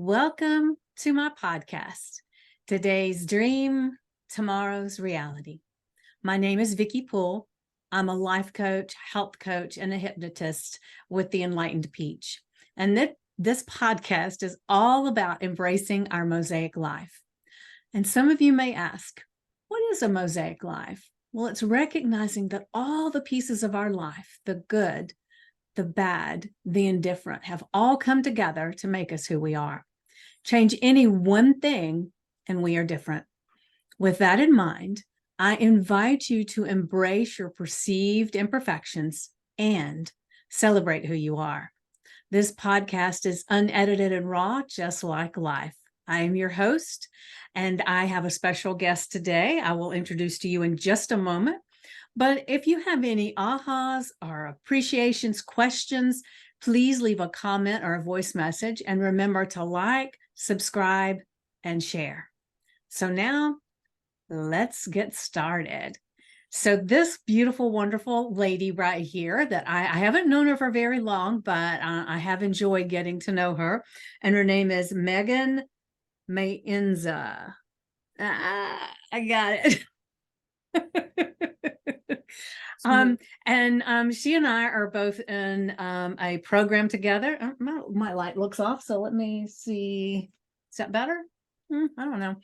Welcome to my podcast. Today's dream, tomorrow's reality. My name is Vicki Poole. I'm a life coach, health coach, and a hypnotist with the Enlightened Peach. And this podcast is all about embracing our mosaic life. And some of you may ask, what is a mosaic life? Well, it's recognizing that all the pieces of our life, the good, the bad, the indifferent, have all come together to make us who we are. Change any one thing and we are different. With that in mind, I invite you to embrace your perceived imperfections and celebrate who you are. This podcast is unedited and raw, just like life. I am your host, and I have a special guest today. I will introduce to you in just a moment. But if you have any ahas or appreciations, questions, please leave a comment or a voice message. And remember to like, subscribe, and share. So now let's get started. So this beautiful, wonderful lady right here that I haven't known her for very long, but I have enjoyed getting to know her. And her name is Megan Maenza. I got it. She and I are both in a program together. My light looks off, so let me see. Is that better? I don't know.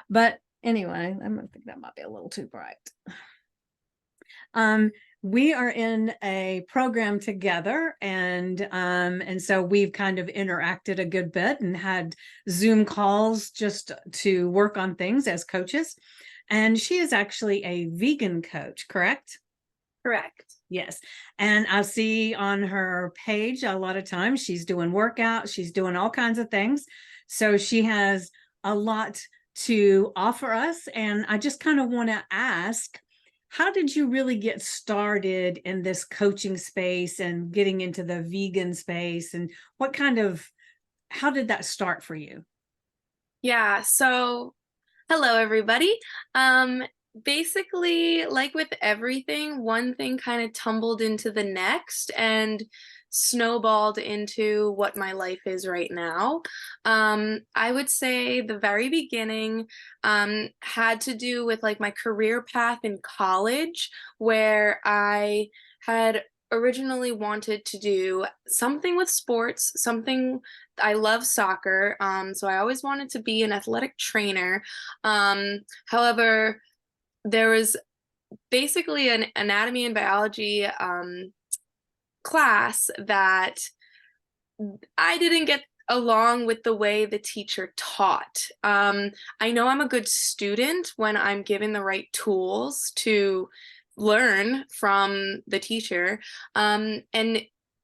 But anyway, I think that might be a little too bright. We are in a program together, and so we've kind of interacted a good bit and had Zoom calls just to work on things as coaches. And she is actually a vegan coach, correct? Correct. Yes. And I see on her page a lot of times she's doing workouts, she's doing all kinds of things. So she has a lot to offer us. And I just kind of want to ask, how did you really get started in this coaching space and getting into the vegan space? And how did that start for you? Yeah, so hello everybody. Basically, like with everything, one thing kind of tumbled into the next and snowballed into what my life is right now. I would say the very beginning had to do with like my career path in college, where I had originally wanted to do something with sports, something I love soccer, so I always wanted to be an athletic trainer. However, there was basically an anatomy and biology class that I didn't get along with the way the teacher taught. I know I'm a good student when I'm given the right tools to learn from the teacher. And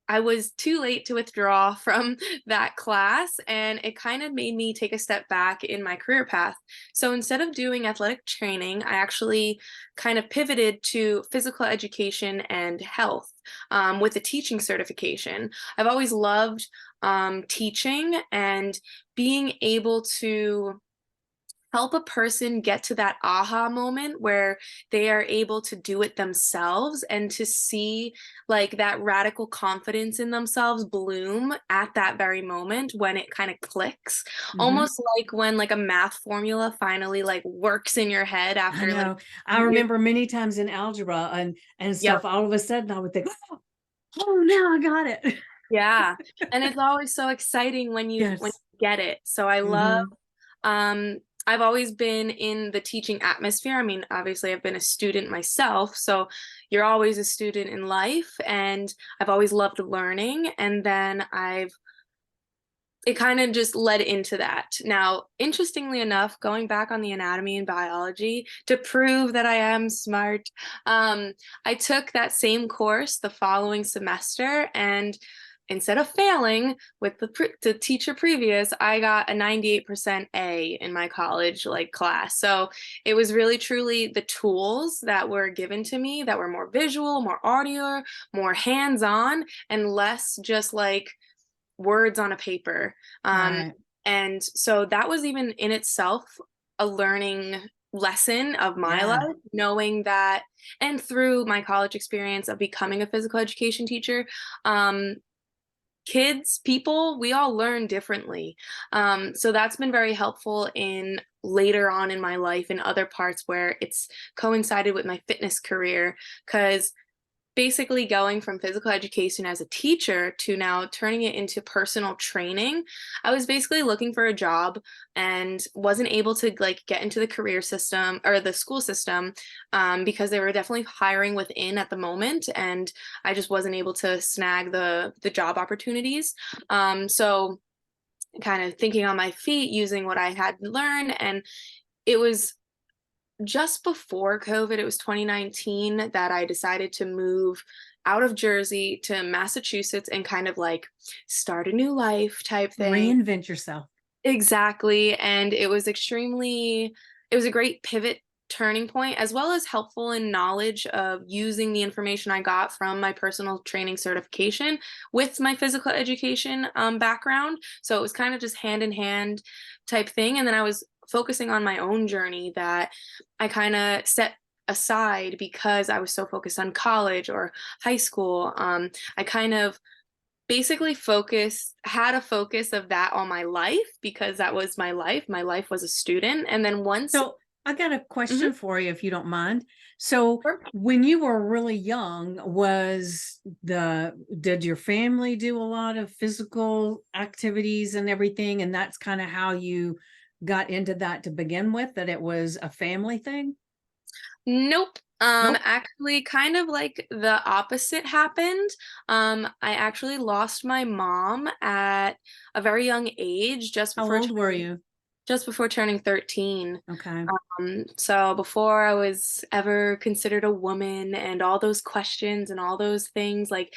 I was too late to withdraw from that class, and it kind of made me take a step back in my career path. So instead of doing athletic training, I actually kind of pivoted to physical education and health with a teaching certification. I've always loved teaching and being able to help a person get to that aha moment where they are able to do it themselves and to see like that radical confidence in themselves bloom at that very moment when it kind of clicks. Almost like when like a math formula finally like works in your head I after like know. I years. remember many times in algebra and Yep. stuff, all of a sudden I would think, oh, now I got it. Yeah. And it's always so exciting when you Yes. get it. So I love Hmm. Um, I've always been in the teaching atmosphere. I mean, obviously, I've been a student myself, so you're always a student in life, and I've always loved learning. And then it kind of just led into that. Now, interestingly enough, going back on the anatomy and biology to prove that I am smart, I took that same course the following semester, and instead of failing with the teacher previous, I got a 98% A in my college like class. So it was really truly the tools that were given to me that were more visual, more audio, more hands-on, and less just like words on a paper. Right. And so that was even in itself a learning lesson of my Yeah. life, knowing that, and through my college experience of becoming a physical education teacher, um, kids, people, we all learn differently. So that's been very helpful in later on in my life in other parts where it's coincided with my fitness career, because basically going from physical education as a teacher to now turning it into personal training, I was basically looking for a job and wasn't able to like get into the career system or the school system, because they were definitely hiring within at the moment, and I just wasn't able to snag the job opportunities. So kind of thinking on my feet, using what I had learned, and it was just before COVID, it was 2019 that I decided to move out of Jersey to Massachusetts and kind of like start a new life type thing. Reinvent yourself. Exactly. And it was it was a great pivot turning point, as well as helpful in knowledge of using the information I got from my personal training certification with my physical education background. So it was kind of just hand in hand type thing. And then I was focusing on my own journey that I kind of set aside because I was so focused on college or high school. I kind of basically had a focus of that all my life because that was my life. My life was a student. And then once. So I got a Mhm. question for you, if you don't mind. So Sure. when you were really young, did your family do a lot of physical activities and everything? And that's kind of how you got into that to begin with, that it was a family thing? Nope. Nope. Actually, kind of like the opposite happened. I actually lost my mom at a very young age, How old were you? just before turning 13. Okay. So before I was ever considered a woman and all those questions and all those things, like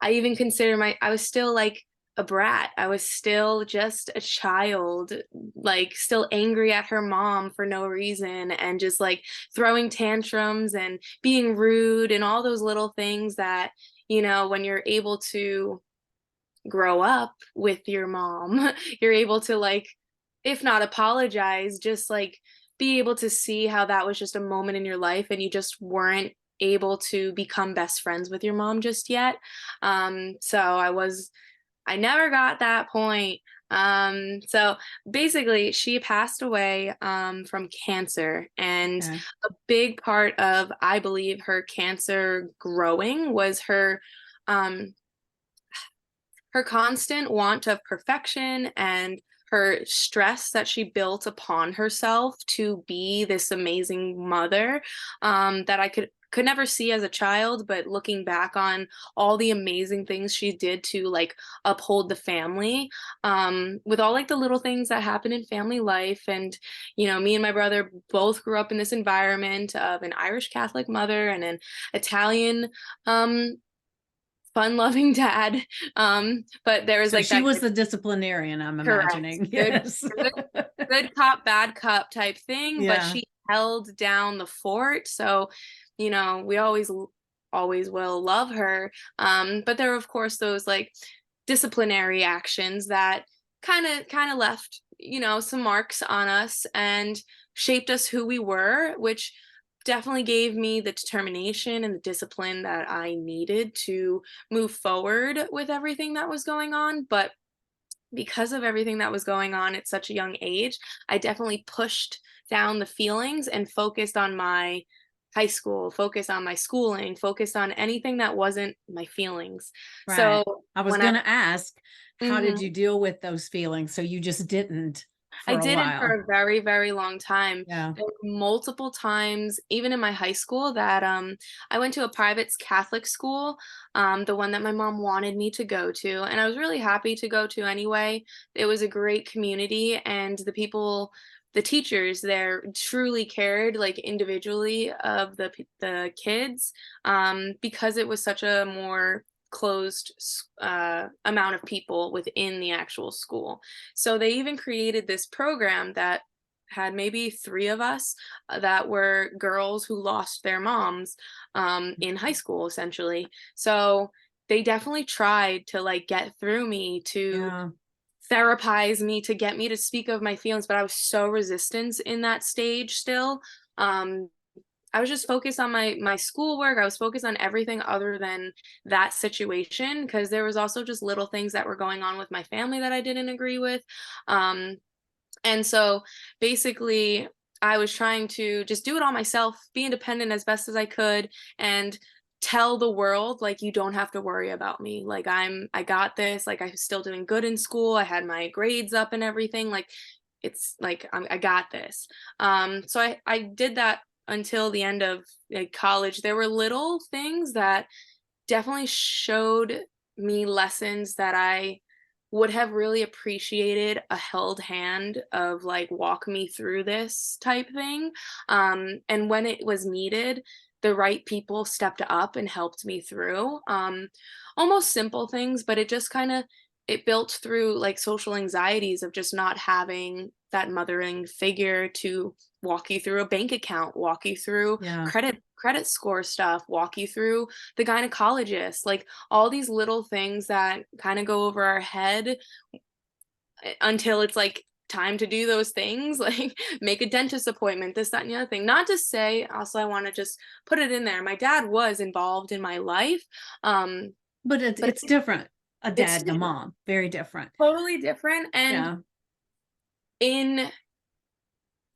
I even consider I was still like a brat. I was still just a child, like still angry at her mom for no reason and just like throwing tantrums and being rude and all those little things that, when you're able to grow up with your mom, you're able to like, if not apologize, just like be able to see how that was just a moment in your life and you just weren't able to become best friends with your mom just yet. So I never got that point. So basically she passed away from cancer, and Okay. a big part of, I believe, her cancer growing was um her constant want of perfection and her stress that she built upon herself to be this amazing mother, that I could never see as a child, but looking back on all the amazing things she did to like uphold the family, with all like the little things that happen in family life. And me and my brother both grew up in this environment of an Irish Catholic mother and an Italian um fun-loving dad. But there was So like she that was the disciplinarian, I'm correct. imagining. Yes. Good good cop, bad cop type thing, but Yeah. she held down the fort. So, we always will love her. But there were of course those like disciplinary actions that kind of left, some marks on us and shaped us who we were, which definitely gave me the determination and the discipline that I needed to move forward with everything that was going on. But because of everything that was going on at such a young age, I definitely pushed down the feelings and focused on my high school, focused on my schooling, focused on anything that wasn't my feelings. Right. So I was when I going to ask, how did mhm. you deal with those feelings? So you just didn't I for a didn't for while. a very, very long time. Yeah. There were multiple times, even in my high school, that I went to a private Catholic school, the one that my mom wanted me to go to, and I was really happy to go to anyway. It was a great community, and the teachers there truly cared, like individually, of the kids, because it was such a more closed amount of people within the actual school. So they even created this program that had maybe three of us, that were girls who lost their moms in high school, essentially. So they definitely tried to like get through me, to Yeah. therapize me, to get me to speak of my feelings, but I was so resistant in that stage still. Um, I was just focused on my schoolwork. I was focused on everything other than that situation, because there was also just little things that were going on with my family that I didn't agree with. Um, and so basically, I was trying to just do it all myself, be independent as best as I could, and tell the world, like, you don't have to worry about me. Like, I got this. Like, I'm still doing good in school. I had my grades up and everything. Like, it's like I got this. So I did that until the end of like college. There were little things that definitely showed me lessons that I would have really appreciated a held hand of, like, walk me through this type thing. And when it was needed, the right people stepped up and helped me through. Almost simple things, but it just kind of it built through like social anxieties of just not having that mothering figure to walk you through a bank account, walk you through Yeah. credit score stuff, walk you through the gynecologist, like all these little things that kind of go over our head until it's like time to do those things, like make a dentist appointment, this, that, and the other thing. Not to say, also, I want to just put it in there. My dad was involved in my life, um, But but it's different. A it's dad and a mom, very different. totally different. And Yeah. in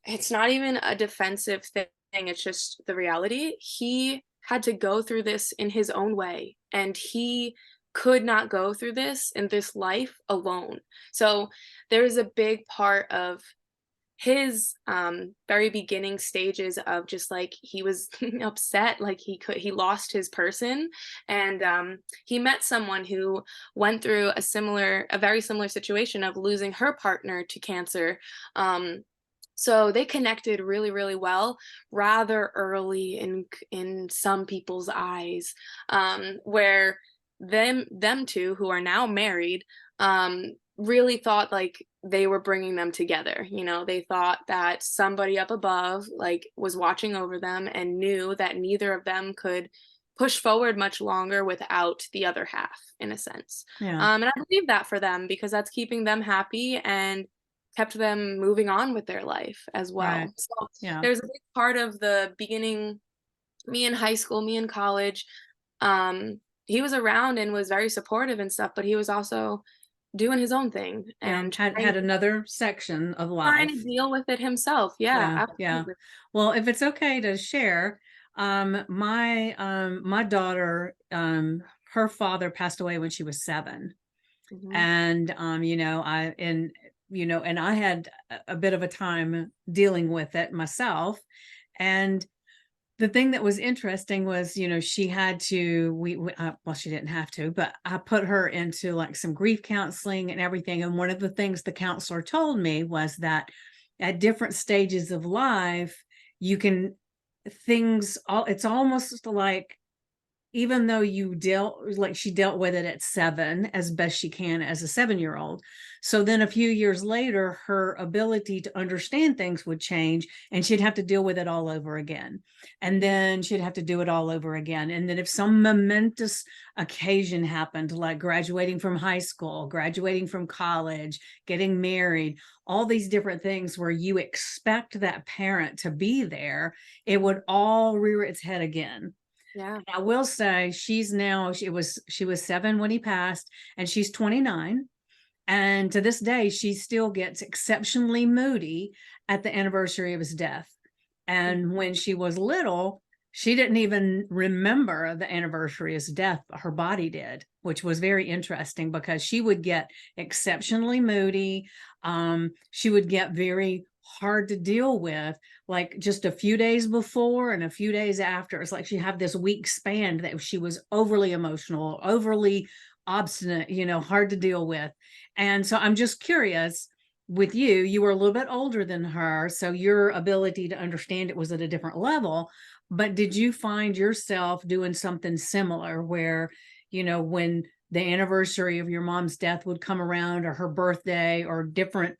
it's not even a defensive thing, it's just the reality. He had to go through this in his own way, and he could not go through this in this life alone. So there's a big part of his very beginning stages of just like he was upset, like he lost his person, and he met someone who went through a very similar situation of losing her partner to cancer. So they connected really, really well rather early in some people's eyes, where them two who are now married really thought like they were bringing them together. You know, they thought that somebody up above like was watching over them and knew that neither of them could push forward much longer without the other half, in a sense. Yeah. And I believe that for them because that's keeping them happy and kept them moving on with their life as Right. well. So Yeah. there's a big part of the beginning, me in high school, me in college. Um, he was around and was very supportive and stuff, but he was also doing his own thing Yeah. and Had another section of trying to life. deal with it himself. Yeah, Yeah. Yeah. absolutely. Well, if it's okay to share, my daughter, her father passed away when she was 7. Mhm. And and I had a bit of a time dealing with it myself. And the thing that was interesting was, she had to, well, she didn't have to, but I put her into like some grief counseling and everything. And one of the things the counselor told me was that at different stages of life, you can, it's almost like, even though she dealt with it at 7 as best she can as a 7-year-old. So then a few years later, her ability to understand things would change and she'd have to deal with it all over again. And Mhm. then she'd have to do it all over again. And then if some momentous occasion happened, like graduating from high school, graduating from college, getting married, all these different things where you expect that parent to be there, it would all rear its head again. Yeah. I will say she was 7 when he passed, and she's 29. And to this day, she still gets exceptionally moody at the anniversary of his death. Mhm. And when she was little, she didn't even remember the anniversary of his death, but her body did, which was very interesting because she would get exceptionally moody. She would get very hard to deal with, like just a few days before and a few days after. It's like she had this week span that she was overly emotional, overly obstinate, hard to deal with. And so I'm just curious, with you were a little bit older than her, so your ability to understand it was at a different level. But did you find yourself doing something similar where, when the anniversary of your mom's death would come around, or her birthday, or different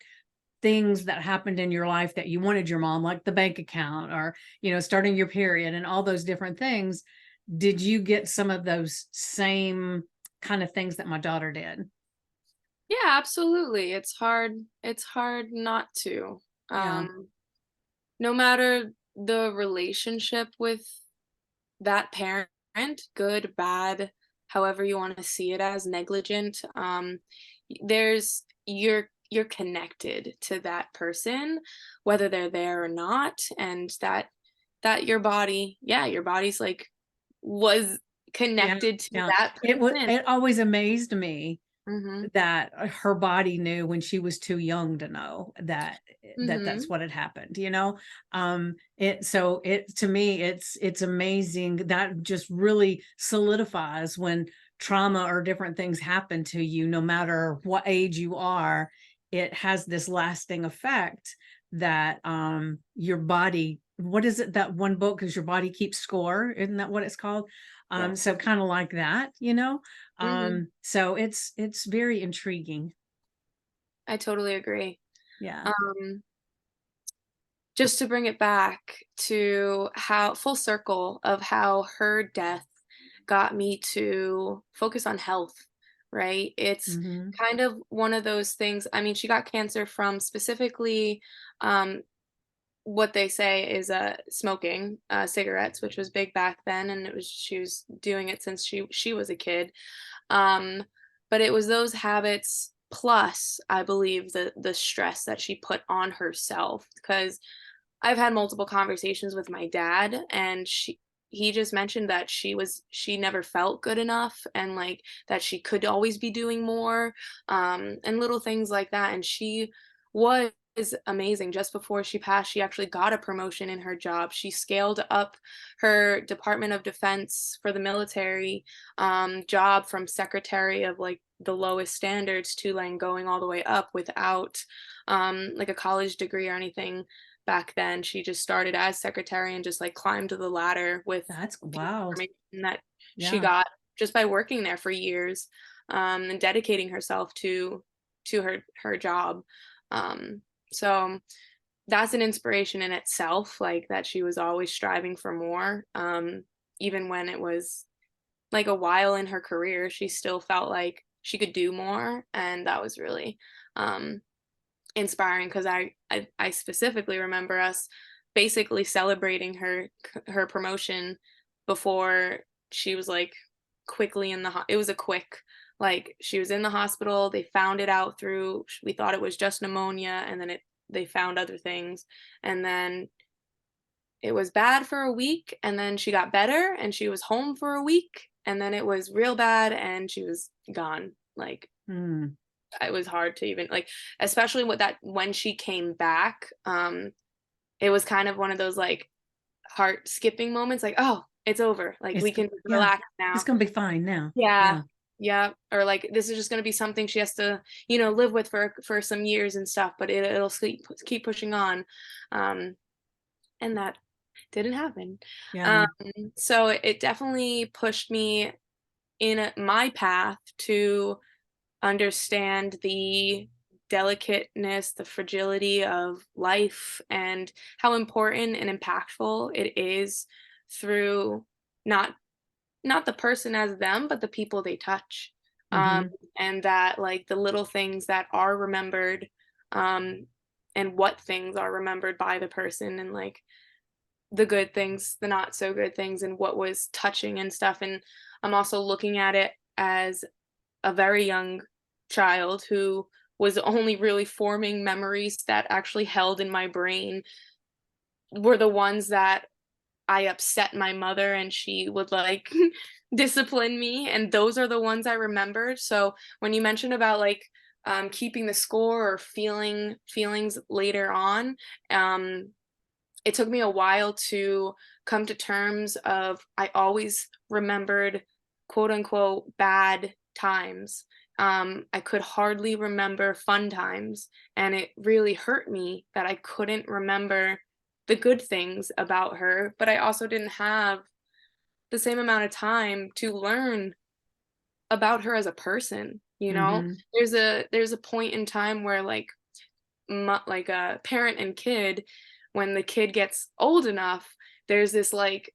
things that happened in your life that you wanted your mom, like the bank account, or, starting your period and all those different things, did you get some of those same kind of things that my daughter did? Yeah, absolutely. It's hard not to. Yeah. No matter the relationship with that parent, good, bad, however you want to see it as, negligent, there's you're connected to that person, whether they're there or not, and that your body, yeah, your body's like was Yeah, connected to yeah. that person. It always amazed me Mhm. that her body knew when she was too young to know that that's Mhm. what had happened, you know? It so it to me, it's amazing that just really solidifies when trauma or different things happen to you, no matter what age you are, it has this lasting effect that your body, what is it, that one book is Your Body Keeps Score? Isn't that what it's called? Yes. So kind of like that, you know? Mhm. So it's very intriguing. I totally agree. Yeah. Um, just to bring it back to how full circle of how her death got me to focus on health, right? It's Mhm. kind of one of those things. I mean, she got cancer from specifically um, what they say is smoking cigarettes, which was big back then, and it was she was doing it since she was a kid. Um, but it was those habits plus, I believe, the stress that she put on herself, because I've had multiple conversations with my dad, and he just mentioned that she never felt good enough, and like that she could always be doing more, and little things like that. And she was amazing. Just before she passed, she actually got a promotion in her job. She scaled up her Department of Defense for the military job from secretary of like the lowest standards to like going all the way up without like a college degree or anything. Back then, she just started as secretary and just like climbed the ladder with That's the wow. information that she Yeah. got just by working there for years, and dedicating herself to her job. Um, so that's an inspiration in itself, like that she was always striving for more. Even when it was like a while in her career, she still felt like she could do more, and that was really um inspiring, because I specifically remember us basically celebrating her promotion before she was like quickly in the it was a quick, like she was in the hospital, they found it out through, we thought it was just pneumonia, and then it they found other things, and then it was bad for a week, and then she got better and she was home for a week, and then it was real bad and she was gone. Like Mm. it was hard to even like, especially with that when she came back, it was kind of one of those like heart skipping moments, like, "Oh, it's over. Like we can Yeah. relax It's now." gonna be fine now. Yeah. Yeah. Yeah, or like this is just going to be something she has to, live with for some years and stuff, but it'll keep pushing on. Um and that didn't happen. Yeah. Um so it definitely pushed me in my path to understand the delicateness, the fragility of life, and how important and impactful it is through not not the person as them, but the people they touch. Um, Mhm. and that like the little things that are remembered, um, and what things are remembered by the person, and like the good things, the not so good things, and what was touching and stuff. And I'm also looking at it as a very young child who was only really forming memories that actually held in my brain were the ones that I upset my mother and she would like discipline me, and those are the ones I remembered. So when you mentioned about like keeping the score or feelings later on, um it took me a while to come to terms of I always remembered quote unquote bad times. I could hardly remember fun times, and it really hurt me that I couldn't remember the good things about her, but I also didn't have the same amount of time to learn about her as a person, you know? Mhm. There's a point in time where like a parent and kid, when the kid gets old enough, there's this like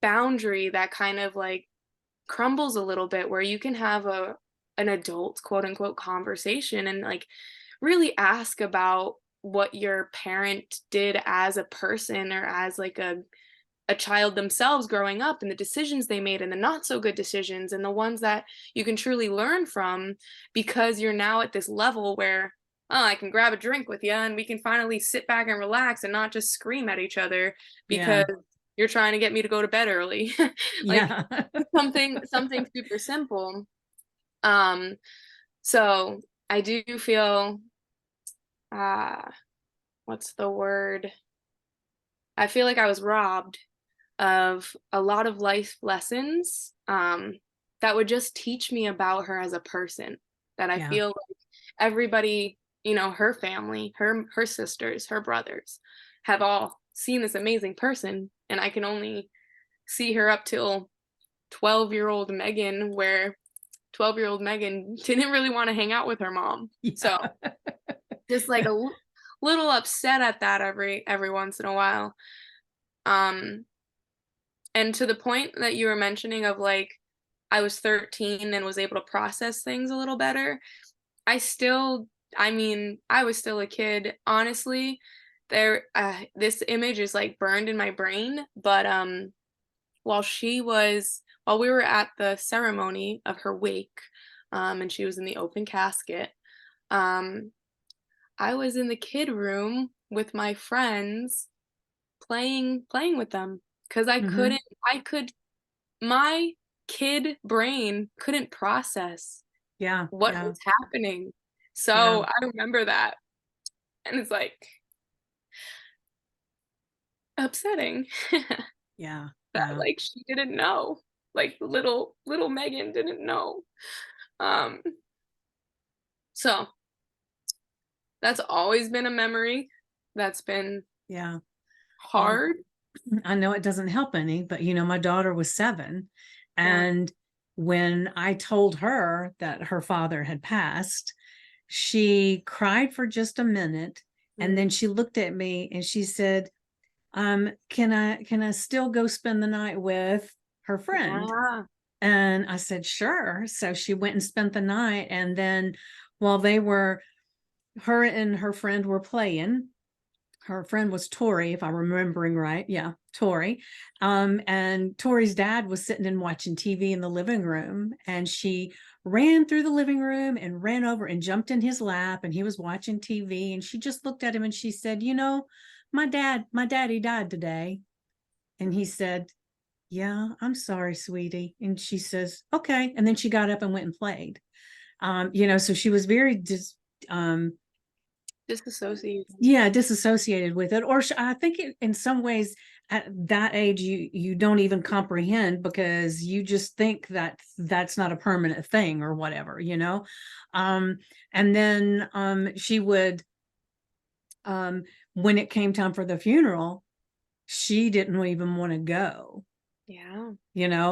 boundary that kind of like crumbles a little bit, where you can have a an adult quote unquote conversation and like really ask about what your parent did as a person or as like a child themselves growing up, and the decisions they made and the not so good decisions and the ones that you can truly learn from, because you're now at this level where, oh, I can grab a drink with you and we can finally sit back and relax and not just scream at each other Yeah. because you're trying to get me to go to bed early. Like Yeah. something super simple. Um so I do feel uh what's the word? I feel like I was robbed of a lot of life lessons, that would just teach me about her as a person. That I Yeah. feel like everybody, her family, her sisters, her brothers, have all seen this amazing person, and I can only see her up till 12-year-old Megan, where 12-year-old Megan didn't really want to hang out with her mom. So Yeah. just like little upset at that every once in a while. Um, And to the point that you were mentioning of, like, I was 13 and was able to process things a little better, I still I mean, I was still a kid, honestly. This image is, like, burned in my brain, but, while we were at the ceremony of her wake, and she was in the open casket, um, I was in the kid room with my friends playing with them because Hmm. I could my kid brain couldn't process Yeah. what Yeah. was happening. Yeah. So I remember that, and it's, like, upsetting Yeah. that, Yeah. like, she didn't know. Like, little Megan didn't know. Um, so that's always been a memory that's been Yeah. Well, hard. I know it doesn't help any, but my daughter was 7. Yeah. And when I told her that her father had passed, she cried for just a minute. And then Mm. she looked at me and she said, can I still go spend the night with her friend? Yeah. And I said, sure. So she went and spent the night. And then while they were, her and her friend were playing, her friend was Tori, if I'm remembering right. Yeah, Tori. And Tori's dad was sitting and watching TV in the living room, and she ran through the living room and ran over and jumped in his lap, and he was watching TV, and she just looked at him and she said, my daddy died today. And he said, yeah, I'm sorry, sweetie. And she says, okay. And then she got up and went and played. So she was very um, Disassociated. yeah, disassociated with it. Or I think in some ways at that age you don't even comprehend, because you just think that that's not a permanent thing or whatever. um and then she would, um when it came time for the funeral, she didn't even want to go. Yeah.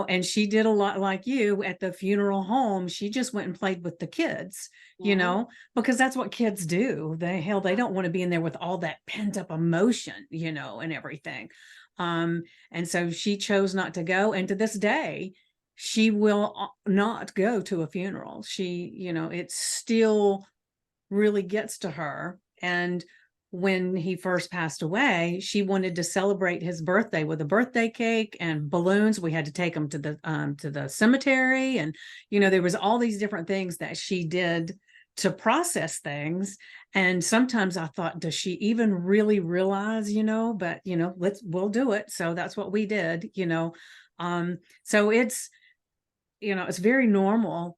And she did a lot like you at the funeral home. She just went and played with the kids, Yeah. because that's what kids do. They don't want to be in there with all that pent up emotion, and everything. Um, and so she chose not to go. And to this day, she will not go to a funeral. It still really gets to her. And when he first passed away, she wanted to celebrate his birthday with a birthday cake and balloons. We had to take him to the cemetery, and there was all these different things that she did to process things. And sometimes I thought, does she even really realize? But we'll do it. So that's what we did. So it's very normal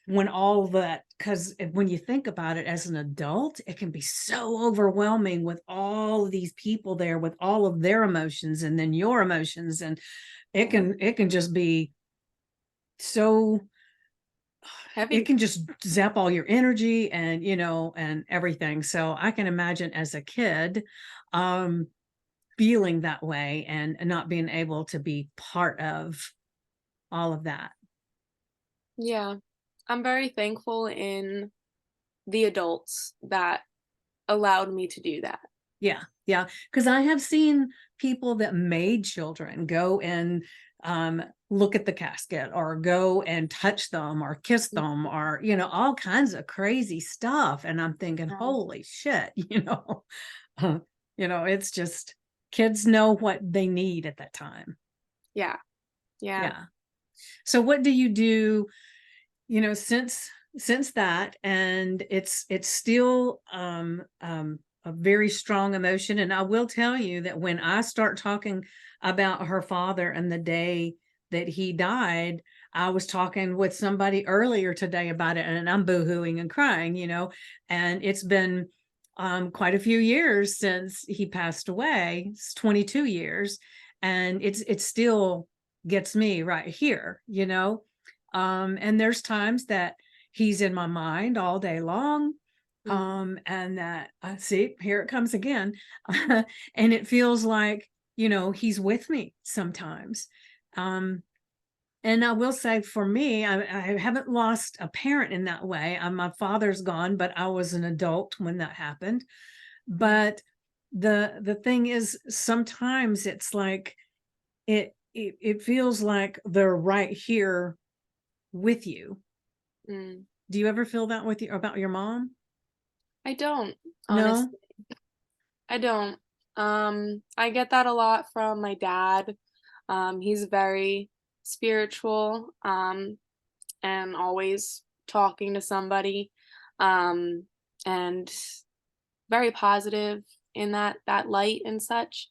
when all that, because when you think about it as an adult, it can be so overwhelming with all of these people there with all of their emotions and then your emotions, and it Yeah. can just be so, it Heavy. can just zap all your energy and and everything. So I can imagine as a kid um feeling that way and not being able to be part of all of that. Yeah. I'm very thankful in the adults that allowed me to do that. Yeah, yeah, because I have seen people that made children go and look at the casket or go and touch them or kiss them or, all kinds of crazy stuff. And I'm thinking, holy shit, uh, it's just kids know what they need at that time. Yeah. Yeah. Yeah. So what do you do, since that, and it's still a very strong emotion. And I will tell you that when I start talking about her father and the day that he died, I was talking with somebody earlier today about it, and I'm boohooing and crying, and it's been quite a few years since he passed away. It's 22 years, and it still gets me right here, and there's times that he's in my mind all day long. And that see, here it comes again. And it feels like, he's with me sometimes. And I will say, for me, I haven't lost a parent in that way. My father's gone, but I was an adult when that happened. But the thing is, sometimes it's like it feels like they're right here with you. Do you ever feel that with you about your mom? I don't, No? honestly. I don't. I get that a lot from my dad. He's very spiritual, and always talking to somebody, um, and very positive in that light and such.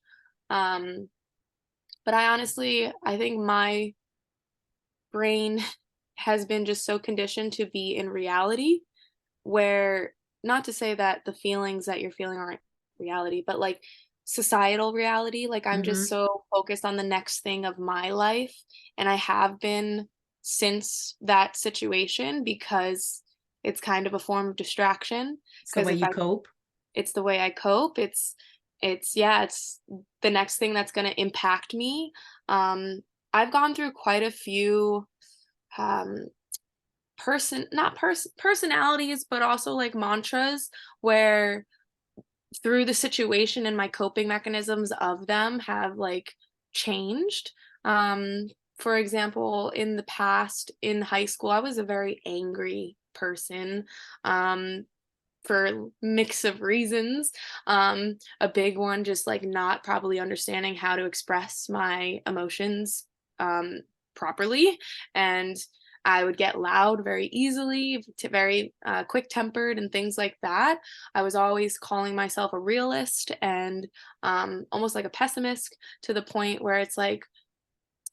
Um, but I think my brain has been just so conditioned to be in reality, where, not to say that the feelings that you're feeling aren't reality, but like societal reality, like I'm just Mm-hmm. so focused on the next thing of my life, and I have been since that situation, because it's kind of a form of distraction. It's the Because way if you I cope. it's the way I cope. It's the next thing that's going to impact me. I've gone through quite a few um not personalities, but also like mantras, where through the situation and my coping mechanisms of them have like changed. Um, for example, in the past, in high school, I was a very angry person. For mix of reasons. A big one, just like not probably understanding how to express my emotions um, properly. And I would get loud very easily, very quick tempered, and things like that. I was always calling myself a realist and almost like a pessimist, to the point where it's like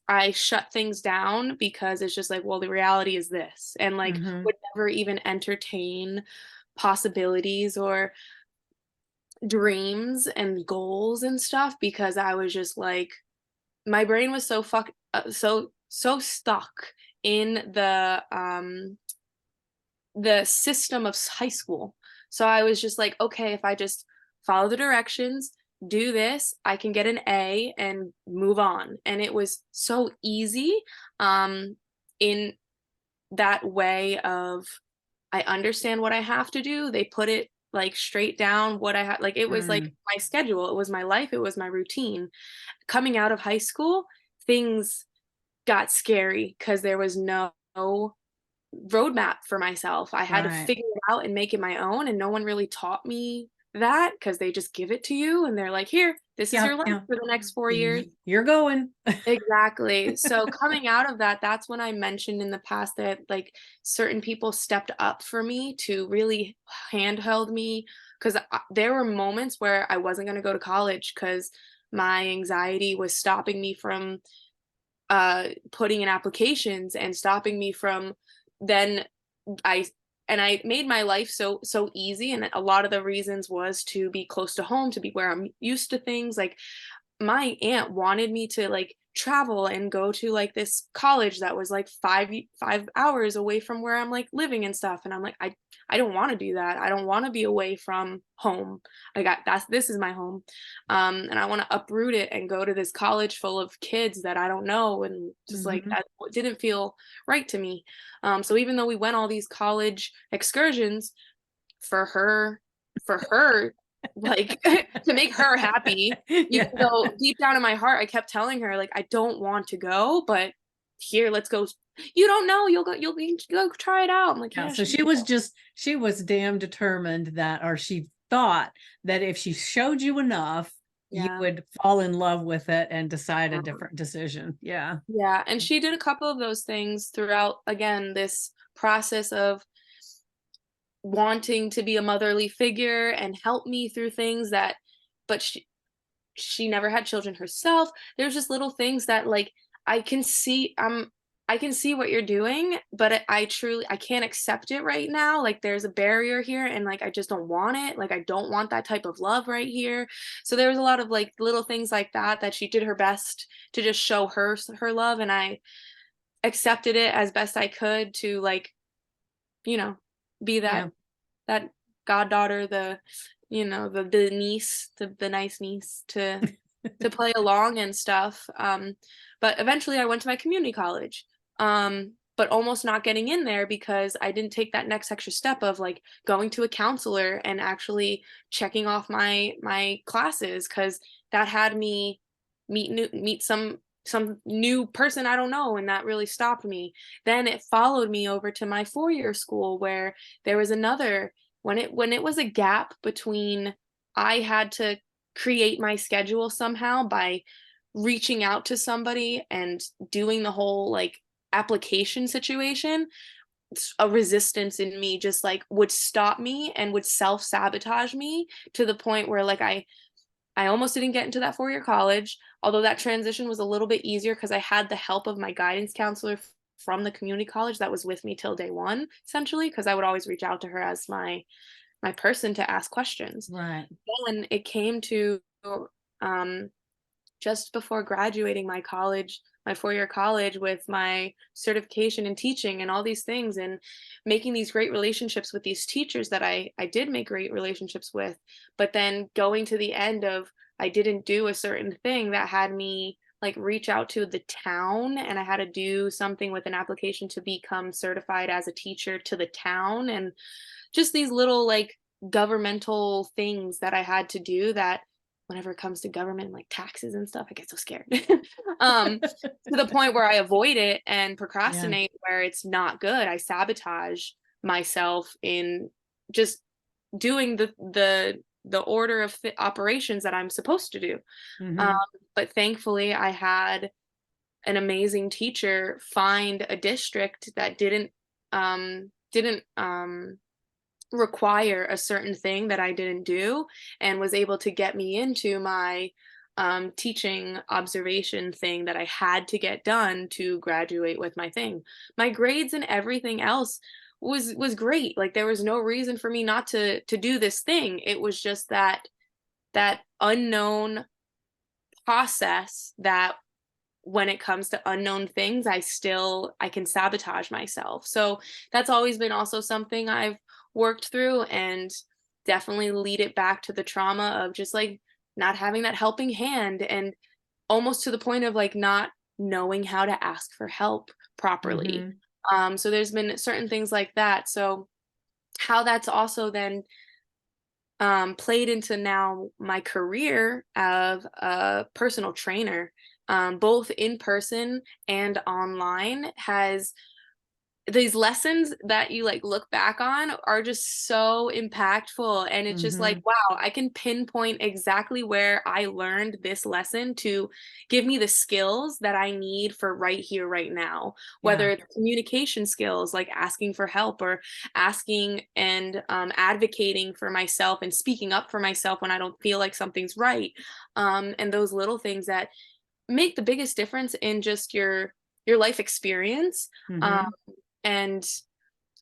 I shut things down because it's just like, well, the reality is this, and like Mm-hmm. would never even entertain possibilities or dreams and goals and stuff, because I was just like, my brain was so stuck in the system of high school. So I was just like, okay, if I just follow the directions, do this, I can get an A and move on. And it was so easy, in that way of, I understand what I have to do. They put it like straight down what I had. Like it was like Mm. my schedule, it was my life, it was my routine. Coming out of high school, things got scary because there was no roadmap for myself. I had to Right. figure it out and make it my own, and no one really taught me that, because they just give it to you and they're like, here, this is Yeah. your life Yeah. for the next 4 years. You're going. Exactly. So coming out of that, that's when I mentioned in the past that like certain people stepped up for me to really handheld me, because there were moments where I wasn't going to go to college because my anxiety was stopping me from putting in applications, and stopping me from then I I made my life so easy, and a lot of the reasons was to be close to home, to be where I'm used to things. Like my aunt wanted me to like travel and go to like this college that was like 5 hours away from where I'm like living and stuff, and I'm like, I don't want to do that. I don't want to be away from home. I got this is my home, and I want to uproot it and go to this college full of kids that I don't know, and just like Mm-hmm. that didn't feel right to me. So even though we went all these college excursions, for her like to make her happy, even Yeah. though deep down in my heart I kept telling her like I don't want to go, but here, let's go. You don't know, you'll go try it out. I'm like, Yeah, yeah, so sure. she was damn determined that, or she thought that if she showed you enough, you Yeah. would fall in love with it and decide a Yeah. different decision. Yeah. Yeah, and she did a couple of those things throughout, again, this process of wanting to be a motherly figure and help me through things that, but she never had children herself. There's just little things that, like, I can see, I can see what you're doing, but I truly, I can't accept it right now. Like, there's a barrier here, and like I just don't want it. Like, I don't want that type of love right here. So there was a lot of like little things like that that she did her best to just show her love, and I accepted it as best I could to, like, you know, be Yeah. that goddaughter, the, the niece, the nice niece to play along and stuff. But eventually I went to my community college. But almost not getting in there because I didn't take that next extra step of like going to a counselor and actually checking off my classes, because that had me meet some new person I don't know, and that really stopped me. Then it followed me over to my 4-year school, where there was another, when it was a gap between, I had to create my schedule somehow by reaching out to somebody and doing the whole like application situation. A resistance in me just like would stop me and would self-sabotage me to the point where like I almost didn't get into that 4-year college, although that transition was a little bit easier because I had the help of my guidance counselor from the community college that was with me till day one, essentially, because I would always reach out to her as my person to ask questions. Right. Then it came to, um, just before graduating my 4-year college, with my certification in teaching and all these things, and making these great relationships with these teachers that I did make great relationships with, but then going to the end of, I didn't do a certain thing that had me like reach out to the town, and I had to do something with an application to become certified as a teacher to the town, and just these little like governmental things that I had to do that, whenever it comes to government, like taxes and stuff, I get so scared. To the point where I avoid it and Yeah. procrastinate, where it's not good. I sabotage myself in just doing the order of operations that I'm supposed to do. Um, Hmm. but thankfully, I had an amazing teacher find a district that didn't require a certain thing that I didn't do, and was able to get me into my teaching observation thing that I had to get done to graduate with my thing. My grades and everything else was great. Like, there was no reason for me not to do this thing. It was just that unknown process that, when it comes to unknown things, I can sabotage myself. So that's always been also something I've worked through, and definitely lead it back to the trauma of just like not having that helping hand, and almost to the point of like not knowing how to ask for help properly. Hmm. So there's been certain things like that. So how that's also then played into now my career of a personal trainer, both in person and online, has these lessons that you like look back on are just so impactful, and it's just like, Hmm. wow, I can pinpoint exactly where I learned this lesson to give me the skills that I need for right here right now, Yeah. whether it's communication skills like asking for help, or asking and advocating for myself and speaking up for myself when I don't feel like something's right, and those little things that make the biggest difference in just your life experience, um, Hmm. and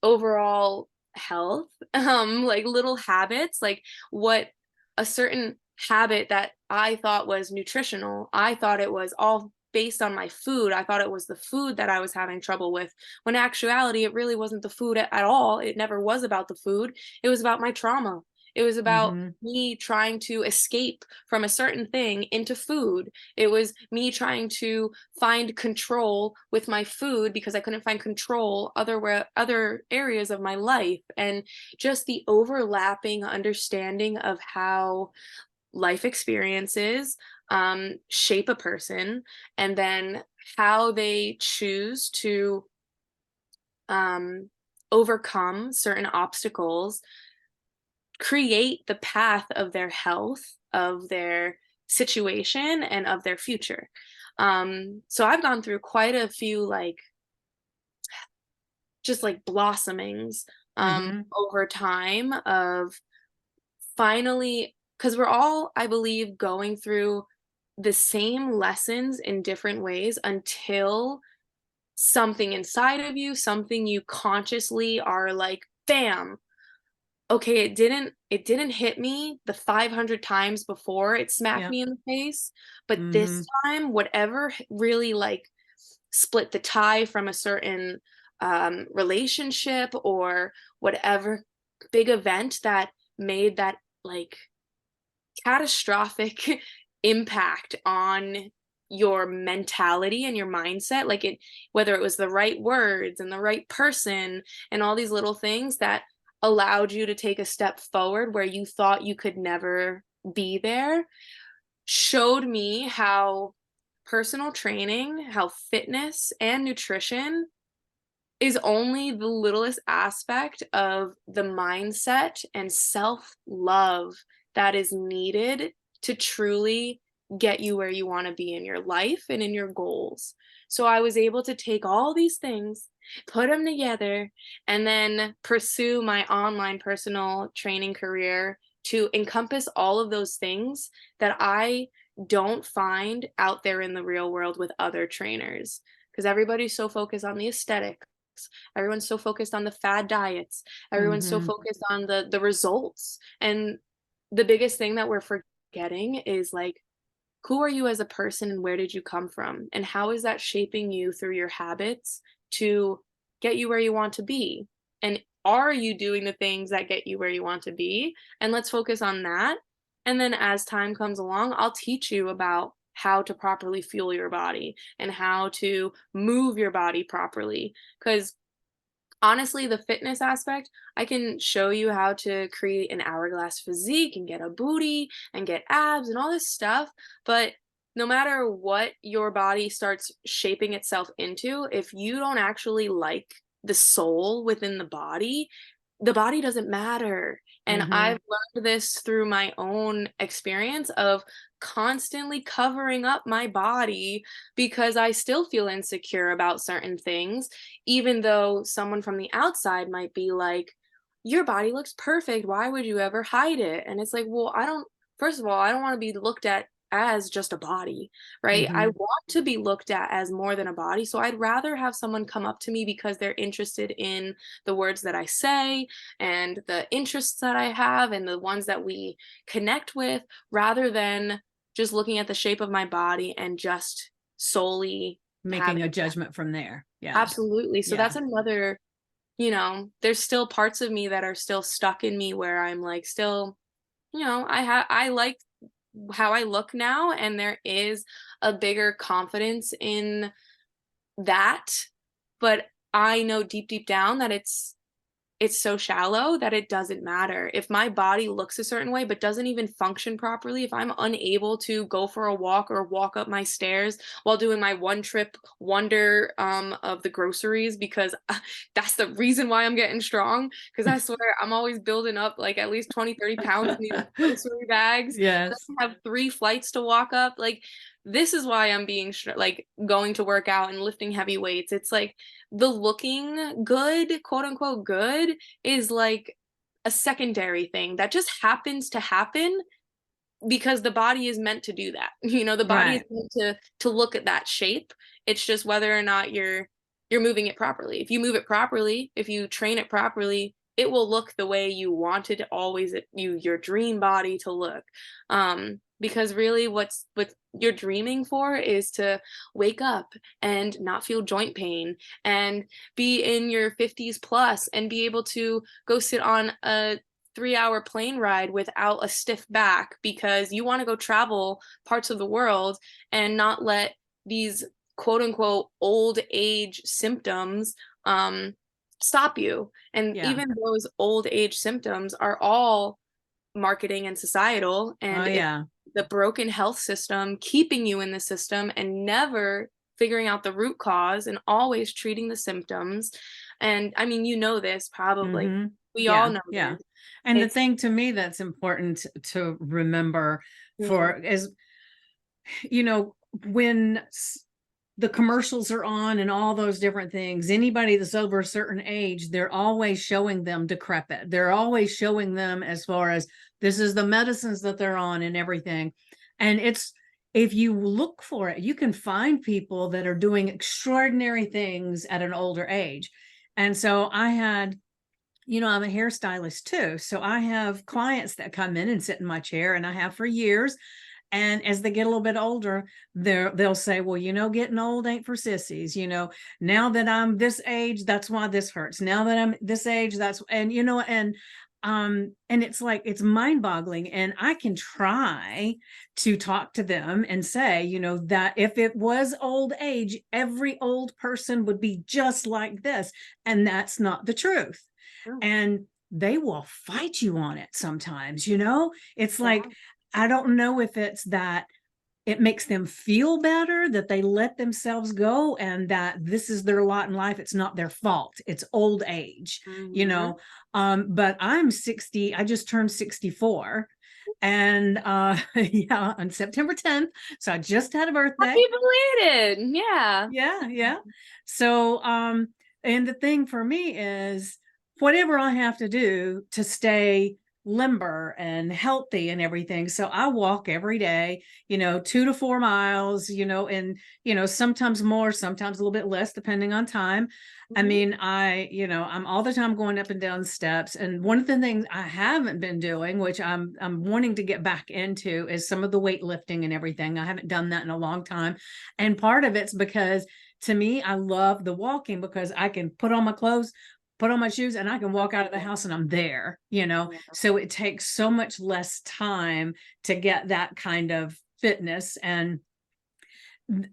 overall health. Like little habits, like what a certain habit that I thought was nutritional, I thought it was all based on my food. I thought it was the food that I was having trouble with, when in actuality it really wasn't the food at all. It never was about the food. It was about my trauma. It was about Hmm. me trying to escape from a certain thing into food. It was me trying to find control with my food because I couldn't find control other areas of my life, and just the overlapping understanding of how life experiences shape a person, and then how they choose to overcome certain obstacles create the path of their health, of their situation, and of their future. So I've gone through quite a few like just like blossomings Mm-hmm. over time of finally, because we're all, I believe, going through the same lessons in different ways until something inside of you, something you consciously are like, bam, okay, it didn't hit me the 500 times before it smacked Yep. me in the face, but Mm-hmm. this time, whatever really like split the tie from a certain relationship or whatever big event that made that like catastrophic impact on your mentality and your mindset, like it, whether it was the right words and the right person and all these little things that allowed you to take a step forward where you thought you could never be there, showed me how personal training, how fitness and nutrition is only the littlest aspect of the mindset and self-love that is needed to truly get you where you wanna be in your life and in your goals. So I was able to take all these things, put them together, and then pursue my online personal training career to encompass all of those things that I don't find out there in the real world with other trainers. Because everybody's so focused on the aesthetic. Everyone's so focused on the fad diets. Everyone's so Mm-hmm. focused on the results. And the biggest thing that we're forgetting is like, who are you as a person and where did you come from? And how is that shaping you through your habits to get you where you want to be? And are you doing the things that get you where you want to be? And let's focus on that. And then as time comes along, I'll teach you about how to properly fuel your body and how to move your body properly. Because honestly, the fitness aspect, I can show you how to create an hourglass physique and get a booty and get abs and all this stuff, but no matter what your body starts shaping itself into, if you don't actually like the soul within the body doesn't matter. And Mm-hmm. I've learned this through my own experience of constantly covering up my body because I still feel insecure about certain things, even though someone from the outside might be like, your body looks perfect. Why would you ever hide it? And it's like, well, first of all, I don't want to be looked at as just a body, right? I Mm-hmm. want to be looked at as more than a body. So I'd rather have someone come up to me because they're interested in the words that I say and the interests that I have and the ones that we connect with, rather than just looking at the shape of my body and just solely Making having a judgment from there. Yeah. absolutely. So Yeah. that's another, there's still parts of me that are still stuck in me where I'm like still, I like how I look now and there is a bigger confidence in that, but I know deep deep down that it's so shallow that it doesn't matter. If my body looks a certain way but doesn't even function properly, if I'm unable to go for a walk or walk up my stairs while doing my one trip wonder of the groceries because that's the reason why I'm getting strong, because I swear I'm always building up like at least 20, 30 pounds in these grocery bags. And Yes. I have 3 flights to walk up. Like this is why I'm being like going to work out and lifting heavy weights. It's like the looking good, quote unquote good, is like a secondary thing that just happens to happen because the body is meant to do that. The body is Right. meant to look at that shape. It's just whether or not you're moving it properly. If you move it properly, if you train it properly, it will look the way you wanted always your dream body to look. Because really what you're dreaming for is to wake up and not feel joint pain and be in your 50s plus and be able to go sit on a 3-hour plane ride without a stiff back because you want to go travel parts of the world and not let these quote unquote old age symptoms stop you. And Yeah. even those old age symptoms are all marketing and societal. Oh And if yeah. the broken health system keeping you in the system and never figuring out the root cause and always treating the symptoms. And I mean, you know this probably. Mm-hmm. We all Yeah, know yeah. this. And the It's thing to me that's important to remember mm, for is, you know, when the commercials are on and all those different things, anybody that's over a certain age, they're always showing them decrepit. They're always showing them as far as this is the medicines that they're on and everything. And it's, if you look for it, you can find people that are doing extraordinary things at an older age. And so I had, you know, I'm a hairstylist too. So I have clients that come in and sit in my chair, and I have for years. And as they get a little bit older, they'll say, well, you know, getting old ain't for sissies. You know, now that I'm this age, that's why this hurts. Now that I'm this age, that's, and you know, and it's like, it's mind boggling. And I can try to talk to them and say, you know, that if it was old age, every old person would be just like this. And that's not the truth. true. And they will fight you on it sometimes, you know? It's Yeah. like, I don't know if it's that it makes them feel better that they let themselves go and that this is their lot in life. It's not their fault. It's old age, you Mhm. know. But I'm 60, I just turned 64. And yeah, on September 10th. So I just had a birthday. Happy belated. Yeah. Yeah, yeah. So, and the thing for me is whatever I have to do to stay limber and healthy and everything. So I walk every day, you know, 2 to 4 miles, you know, and, you know, sometimes more, sometimes a little bit less, depending on time. I Mhm. mean, you know, I'm all the time going up and down steps. And one of the things I haven't been doing, which I'm wanting to get back into, is some of the weightlifting and everything. I haven't done that in a long time. And part of it's because to me, I love the walking because I can put on my clothes, put on my shoes, and I can walk out of the house and I'm there, you know? Yeah. So it takes so much less time to get that kind of fitness. And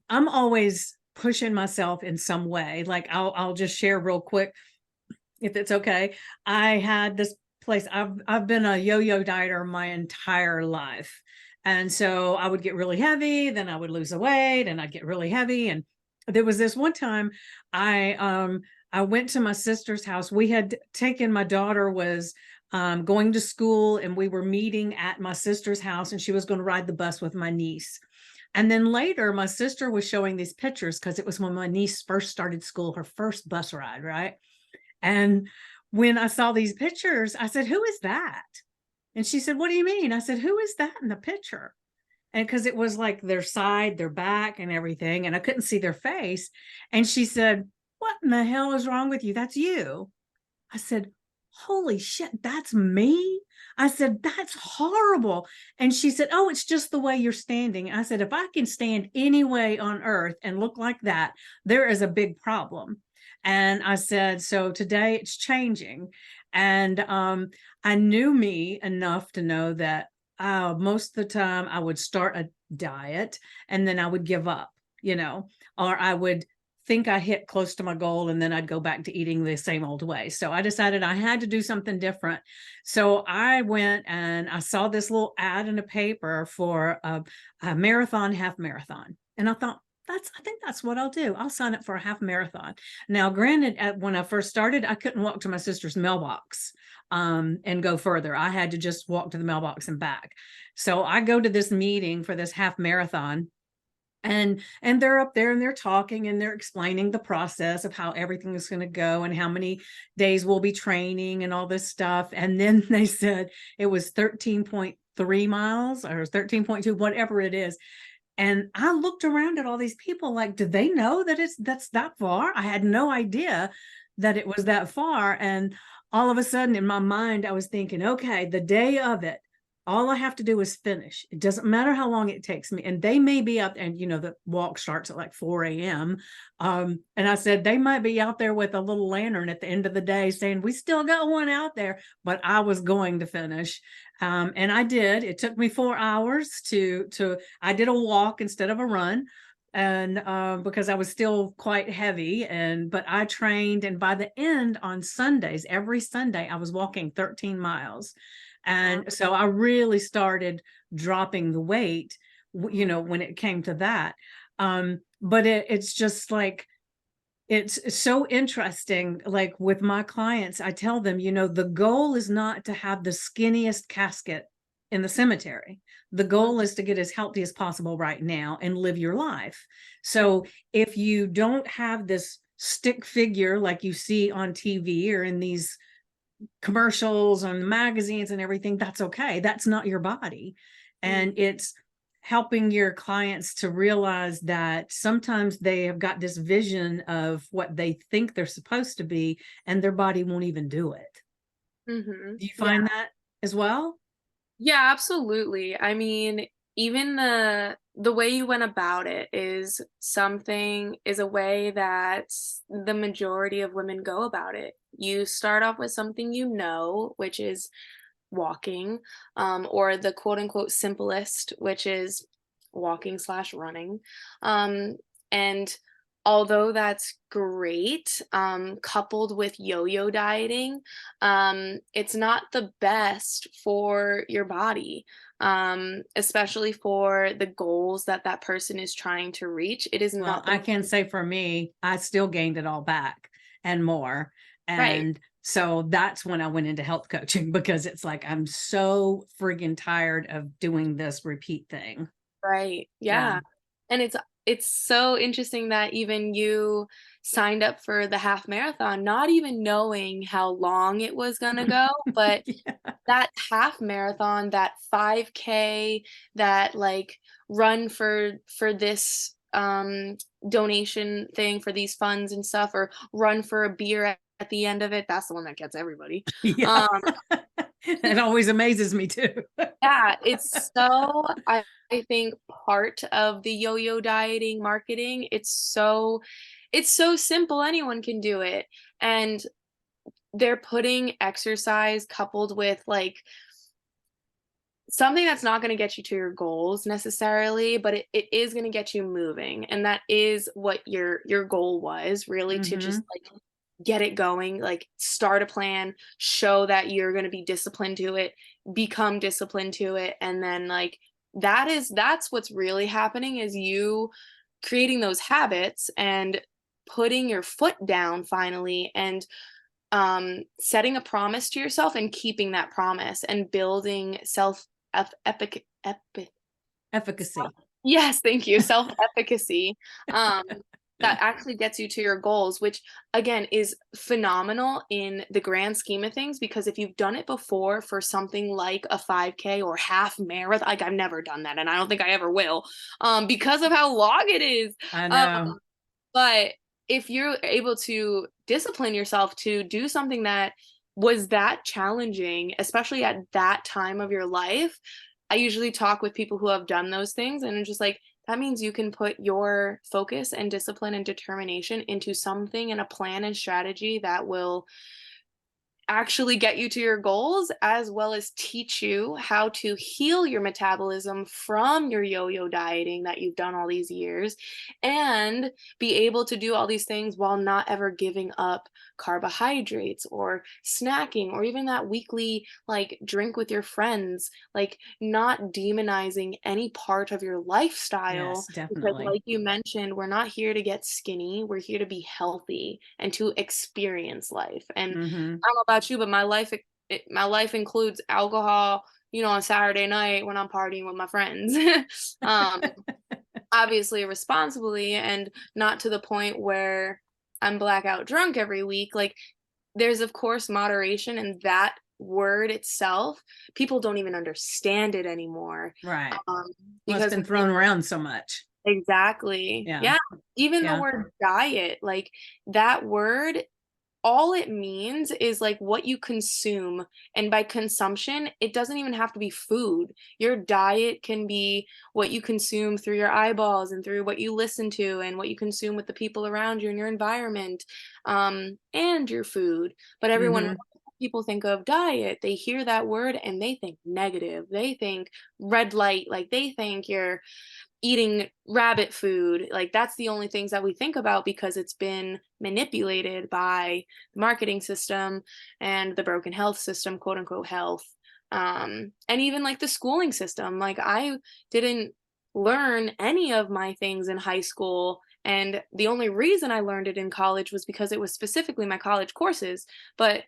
I'm always pushing myself in some way. Like I'll just share real quick if it's okay. I had this place. I've been a yo-yo dieter my entire life. And so I would get really heavy, then I would lose the weight and I'd get really heavy. And there was this one time I went to my sister's house. We had taken, my daughter was going to school and we were meeting at my sister's house and she was going to ride the bus with my niece. And then later, my sister was showing these pictures because it was when my niece first started school, her first bus ride, right? And when I saw these pictures, I said, who is that? And she said, what do you mean? I said, who is that in the picture? And because it was like their side, their back, and everything, and I couldn't see their face. And she said, what in the hell is wrong with you? That's you. I said, holy shit, that's me. I said, that's horrible. And she said, oh, it's just the way you're standing. I said, if I can stand any way on earth and look like that, there is a big problem. And I said, so today it's changing. And I knew me enough to know that most of the time I would start a diet and then I would give up, you know, or I would think I hit close to my goal and then I'd go back to eating the same old way. So I decided I had to do something different. So I went and I saw this little ad in a paper for a marathon, half marathon. And I thought, I think that's what I'll do. I'll sign up for a half marathon. Now, granted, when I first started, I couldn't walk to my sister's mailbox and go further. I had to just walk to the mailbox and back. So I go to this meeting for this half marathon, and they're up there and they're talking and they're explaining the process of how everything is going to go and how many days we'll be training and all this stuff. And then they said it was 13.3 miles or 13.2, whatever it is. And I looked around at all these people like, do they know that that's that far? I had no idea that it was that far. And all of a sudden in my mind, I was thinking, okay, the day of it, all I have to do is finish. It doesn't matter how long it takes me. And they may be up, and you know, the walk starts at like 4 a.m. And I said, they might be out there with a little lantern at the end of the day saying, we still got one out there, but I was going to finish. And I did. It took me 4 hours I did a walk instead of a run. And because I was still quite heavy, but I trained, and by the end on Sundays, every Sunday, I was walking 13 miles. And so I really started dropping the weight, you know, when it came to that. but it's just like, it's so interesting. Like with my clients, I tell them, the goal is not to have the skinniest casket in the cemetery. The goal is to get as healthy as possible right now and live your life. So if you don't have this stick figure like you see on TV or in these commercials on magazines and everything, that's okay. That's not your body. And it's helping your clients to realize that sometimes they have got this vision of what they think they're supposed to be, and their body won't even do it. Do you Yeah. find that as well? Yeah, absolutely. I mean, even the way you went about it is a way that the majority of women go about it. You start off with something you know, which is walking, or the quote unquote simplest, which is walking slash running. And although that's great, coupled with yo-yo dieting, it's not the best for your body, especially for the goals that that person is trying to reach. It is Well, not I the can say for me, I still gained it all back and more. right. And so that's when I went into health coaching, because it's like, I'm so friggin' tired of doing this repeat thing. Right. Yeah. Yeah. And it's so interesting that even you signed up for the half marathon, not even knowing how long it was gonna go, but Yeah. that half marathon, that 5K, that like run for this donation thing for these funds and stuff, or run for a beer at the end of it, that's the one that gets everybody. Yeah. Um It always amazes me too. Yeah, it's so I think part of the yo-yo dieting marketing, it's so simple, anyone can do it. And they're putting exercise coupled with like something that's not going to get you to your goals necessarily, but it is going to get you moving. And that is what your goal was, really, to just Hmm. like get it going, like start a plan, show that you're going to be disciplined to it, become disciplined to it, and then like that's what's really happening is you creating those habits and putting your foot down finally, and setting a promise to yourself and keeping that promise and building self epic epic Efficacy. yes, thank you, self efficacy, um that actually gets you to your goals, which again is phenomenal in the grand scheme of things, because if you've done it before for something like a 5K or half marathon, like I've never done that and I don't think I ever will, because of how long it is. I um know. but if you're able to discipline yourself to do something that was that challenging, especially at that time of your life, I usually talk with people who have done those things, and it's just like, that means you can put your focus and discipline and determination into something and a plan and strategy that will actually get you to your goals, as well as teach you how to heal your metabolism from your yo-yo dieting that you've done all these years, and be able to do all these things while not ever giving up carbohydrates or snacking or even that weekly like drink with your friends, like not demonizing any part of your lifestyle, Yes, because definitely. like you mentioned, we're not here to get skinny, we're here to be healthy and to experience life. And Hmm. I don't know about you, but my life includes alcohol, on Saturday night when I'm partying with my friends. um, Obviously responsibly, and not to the point where I'm blackout drunk every week. Like, there's of course moderation, and that word itself, people don't even understand it anymore. Right. Um, Well, it's because been thrown around so much. exactly. Yeah. Yeah. Even the Yeah. word diet, like that word, all it means is like what you consume, and by consumption it doesn't even have to be food. Your diet can be what you consume through your eyeballs and through what you listen to and what you consume with the people around you in your environment, and your food. But everyone, Hmm. people think of diet, they hear that word and they think negative, they think red light, like they think you're eating rabbit food. Like that's the only things that we think about, because it's been manipulated by the marketing system and the broken health system, quote unquote health. And even like the schooling system. Like I didn't learn any of my things in high school And the only reason I learned it in college was because it was specifically my college courses. But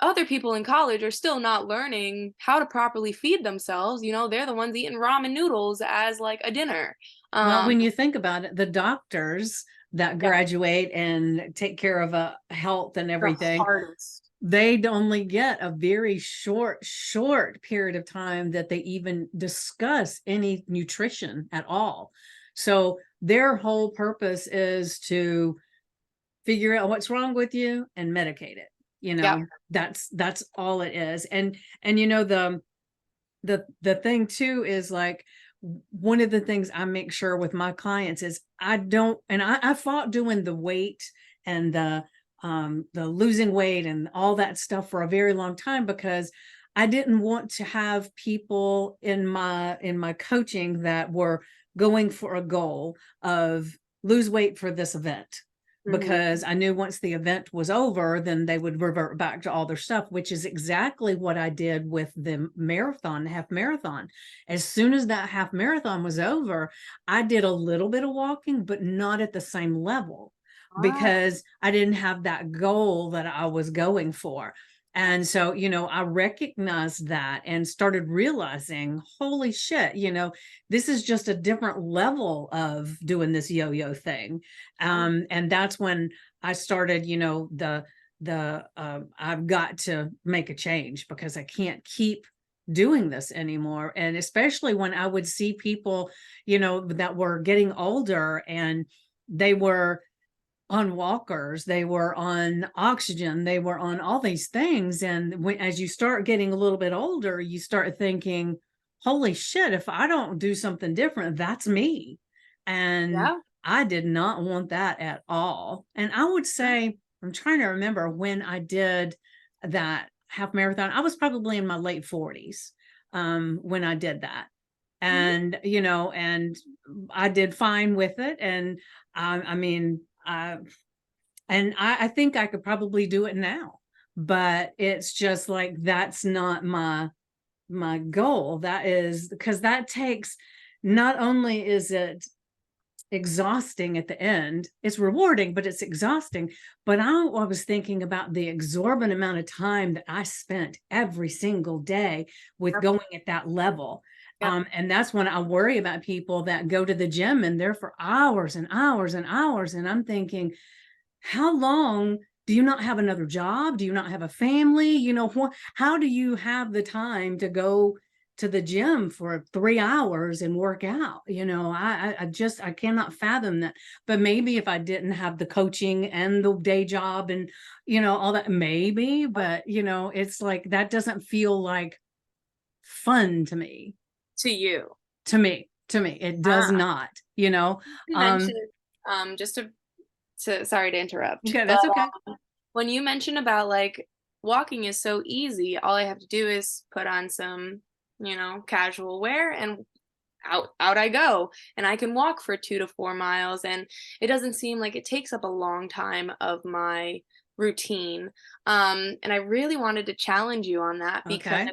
other people in college are still not learning how to properly feed themselves. They're the ones eating ramen noodles as like a dinner. Well, Um, when you think about it, the doctors that yeah, graduate and take care of health and the everything, hardest. they'd only get a very short period of time that they even discuss any nutrition at all. So their whole purpose is to figure out what's wrong with you and medicate it. Yep. That's all it is. And the thing too is like, one of the things I make sure with my clients is I don't, and I fought doing the weight and the losing weight and all that stuff for a very long time, because I didn't want to have people in my coaching that were going for a goal of lose weight for this event, Mhm. because I knew once the event was over, then they would revert back to all their stuff, which is exactly what I did with the half marathon. As soon as that half marathon was over, I did a little bit of walking, but not at the same level, Ah, because I didn't have that goal that I was going for. And so, I recognized that and started realizing, holy shit, this is just a different level of doing this yo-yo thing. And that's when I started, I've got to make a change, because I can't keep doing this anymore. And especially when I would see people, that were getting older, and they were on walkers, they were on oxygen, they were on all these things. And as you start getting a little bit older, you start thinking, holy shit, if I don't do something different, that's me. And yeah. I did not want that at all. And I would say, I'm trying to remember when I did that half marathon. I was probably in my late 40s when I did that. Mhm. And I did fine with it. And I mean, I think I could probably do it now, but it's just like, that's not my goal. That is because that takes, not only is it exhausting at the end, it's rewarding, but it's exhausting. But I was thinking about the exorbitant amount of time that I spent every single day with Yep. going at that level. Yep. And that's when I worry about people that go to the gym and they're for hours and hours and hours. And I'm thinking, how long do you not have another job? Do you not have a family? How do you have the time to go to the gym for 3 hours and work out? I cannot fathom that. But maybe if I didn't have the coaching and the day job and, all that, maybe, but it's like, that doesn't feel like fun to me, To you. it does Ah, not, you um, mentioned, just to sorry to interrupt, okay, but that's okay. when you mention about like walking is so easy, all I have to do is put on some, casual wear and out I go. And I can walk for 2 to 4 miles. And it doesn't seem like it takes up a long time of my routine. And I really wanted to challenge you on that because Okay.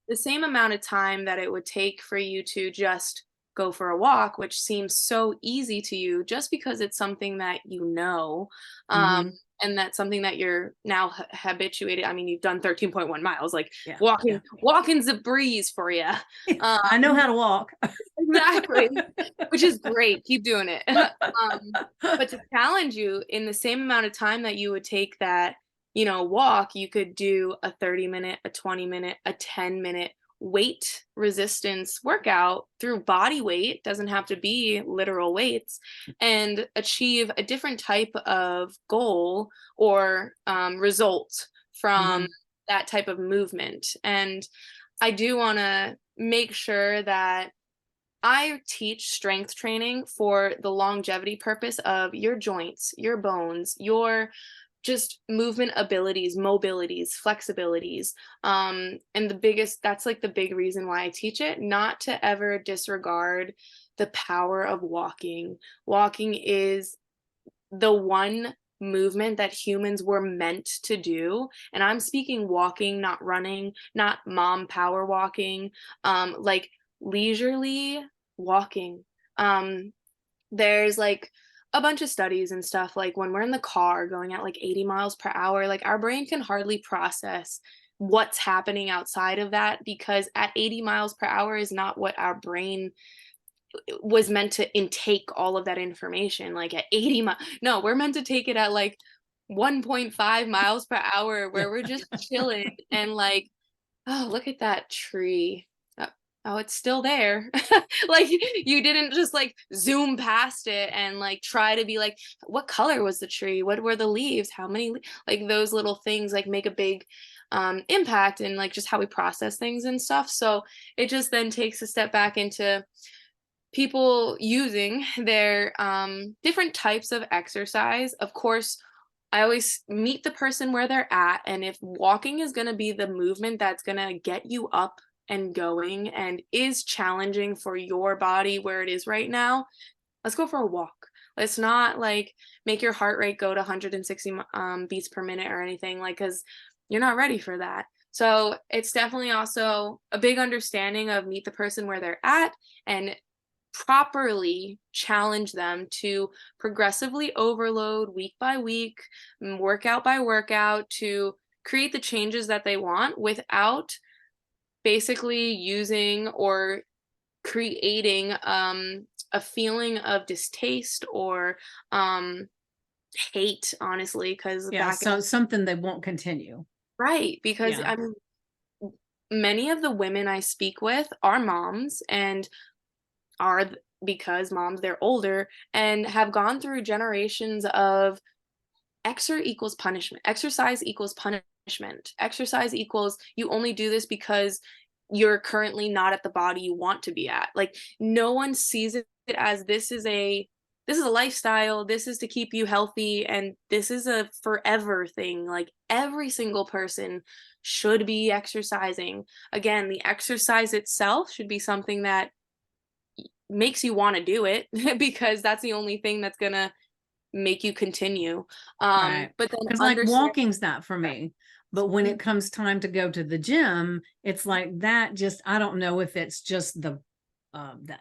the same amount of time that it would take for you to just go for a walk, which seems so easy to you just because it's something that um, Hmm. and that's something that you're now habituated. I mean, you've done 13.1 miles, like Yeah. Yeah. walking's a breeze for you. Um, I know how to walk. exactly, which is great. Keep doing it. But to challenge you in the same amount of time that you would take that, walk, you could do a 30-minute, a 20-minute, a 10-minute weight resistance workout through body weight, doesn't have to be literal weights, and achieve a different type of goal or result from Hmm. that type of movement. And I do want to make sure that I teach strength training for the longevity purpose of your joints, your bones, your just movement abilities, mobilities, flexibilities. And that's like the big reason why I teach it, not to ever disregard the power of walking. Walking is the one movement that humans were meant to do. And I'm speaking walking, not running, not mom power walking, like leisurely walking. There's like a bunch of studies and stuff, like when we're in the car going at like 80 miles per hour, like our brain can hardly process what's happening outside of that, because at 80 miles per hour is not what our brain was meant to intake all of that information. Like at 80 no, we're meant to take it at like 1.5 miles per hour, Yeah. where we're just chilling and like, oh, look at that tree. Oh, oh, it's still there. Like you didn't just like zoom past it and like try to be like, what color was the tree? What were the leaves? How many like those little things like make a big impact in like just how we process things and stuff. So it just then takes a step back into people using their different types of exercise. Of course, I always meet the person where they're at. And if walking is going to be the movement that's going to get you up and going and is challenging for your body where it is right now, let's go for a walk. Let's not like make your heart rate go to 160 beats per minute or anything, like, because you're not ready for that. So it's definitely also a big understanding of meet the person where they're at and properly challenge them to progressively overload week by week, workout by workout, to create the changes that they want without basically using or creating a feeling of distaste or hate, honestly, because Yeah. back So something they won't continue. right, because Yeah. I mean, many of the women I speak with are moms and are because moms, they're older and have gone through generations of exercise equals punishment, exercise equals you only do this because you're currently not at the body you want to be at. Like no one sees it as this is a lifestyle, this is to keep you healthy, and this is a forever thing. Like every single person should be exercising. Again, the exercise itself should be something that makes you want to do it because that's the only thing that's going to make you continue. Right. But then Because like understand walking's not for me. But when it comes time to go to the gym, it's like that just I don't know if it's just the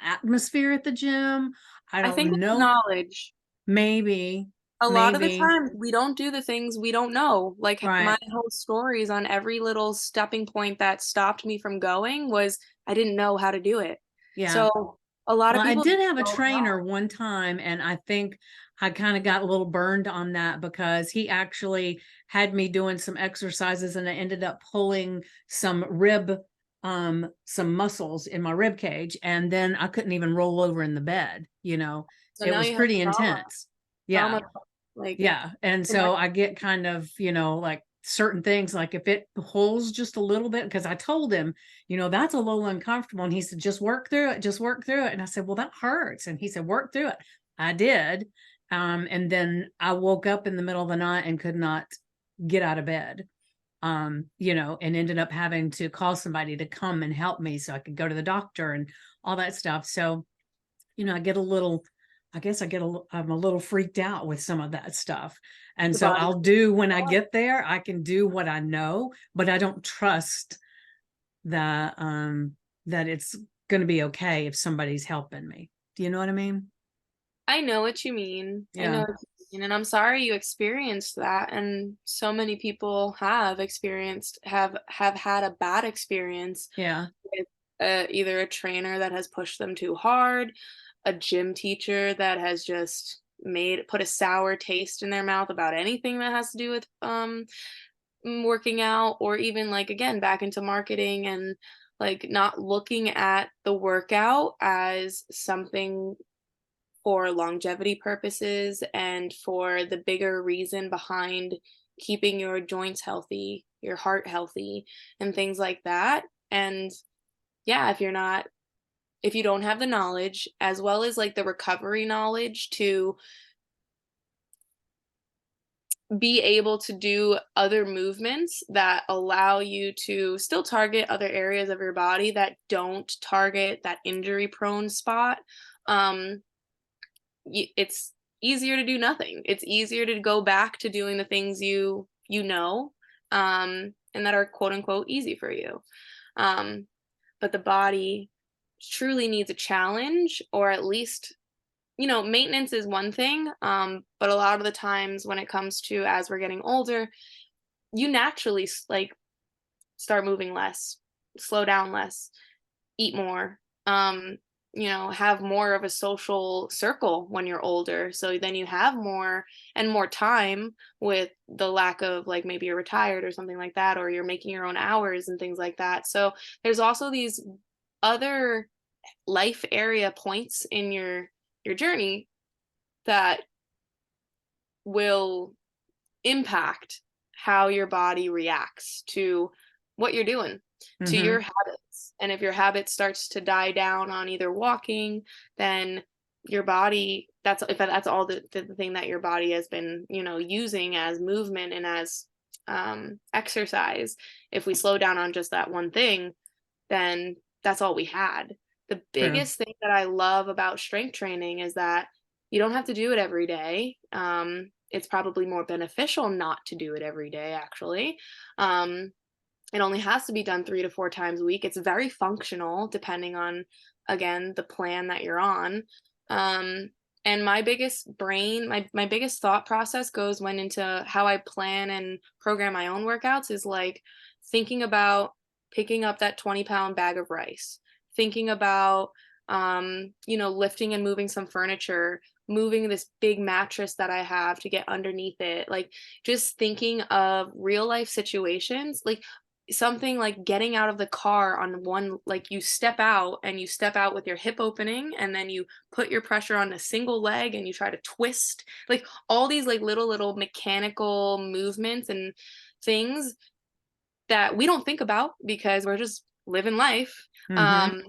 atmosphere at the gym. I I think don't it's know. knowledge. Maybe, A lot of the maybe. time we don't do the things we don't know. Like my Right. whole stories on every little stepping point that stopped me from going was I didn't know how to do it. Yeah. So a lot of Well, I people did have a don't know. trainer one time, and I think I kind of got a little burned on that because he actually had me doing some exercises and I ended up pulling some muscles in my rib cage, and then I couldn't even roll over in the bed, So it now was you have pretty intense. Yeah. trauma, like Yeah. And so I get kind of, like certain things, like if it pulls just a little bit, because I told him, that's a little uncomfortable. And he said, just work through it, just work through it. And I said, well, that hurts. And he said, work through it. I did. And then I woke up in the middle of the night and could not get out of bed, and ended up having to call somebody to come and help me so I could go to the doctor and all that stuff. So, I get a little, I guess I'm a little freaked out with some of that stuff. And the so body. I'll do when I get there, I can do what I know, but I don't trust that that it's going to be okay if somebody's helping me. Do you know what I mean? I know what you mean. I know Yeah. what you mean. And I'm sorry you experienced that. And so many people have had a bad experience Yeah. with either a trainer that has pushed them too hard, a gym teacher that has just put a sour taste in their mouth about anything that has to do with working out, or even like again back into marketing and like not looking at the workout as something for longevity purposes and for the bigger reason behind keeping your joints healthy, your heart healthy, and things like that. And yeah, if you don't have the knowledge as well as like the recovery knowledge to be able to do other movements that allow you to still target other areas of your body that don't target that injury prone spot, um it's easier to do nothing. It's easier to go back to doing the things you know, and that are quote unquote easy for you. Um, but the body truly needs a challenge, or at least maintenance is one thing, but a lot of the times when it comes to as we're getting older, you naturally like start moving less, slow down less, eat more, have more of a social circle when you're older. So then you have more and more time with the lack of like maybe you're retired or something like that, or you're making your own hours and things like that. So there's also these other life area points in your journey that will impact how your body reacts to what you're doing, to Mm-hmm. your habits. And if your habit starts to die down on either walking, then your body, that's all the thing that your body has been, using as movement and as exercise. If we slow down on just that one thing, then that's all we had. The True. biggest thing that I love about strength training is that you don't have to do it every day. It's probably more beneficial not to do it every day, actually. It only has to be done 3 to 4 times a week. It's very functional, depending on, again, the plan that you're on. Um, and my biggest thought process goes when into how I plan and program my own workouts is like thinking about picking up that 20-pound bag of rice, thinking about, lifting and moving some furniture, moving this big mattress that I have to get underneath it. Like just thinking of real life situations, like something like getting out of the car on one, like you step out and you step out with your hip opening and then you put your pressure on a single leg and you try to twist, like all these like little mechanical movements and things that we don't think about because we're just living life, Mm-hmm. um,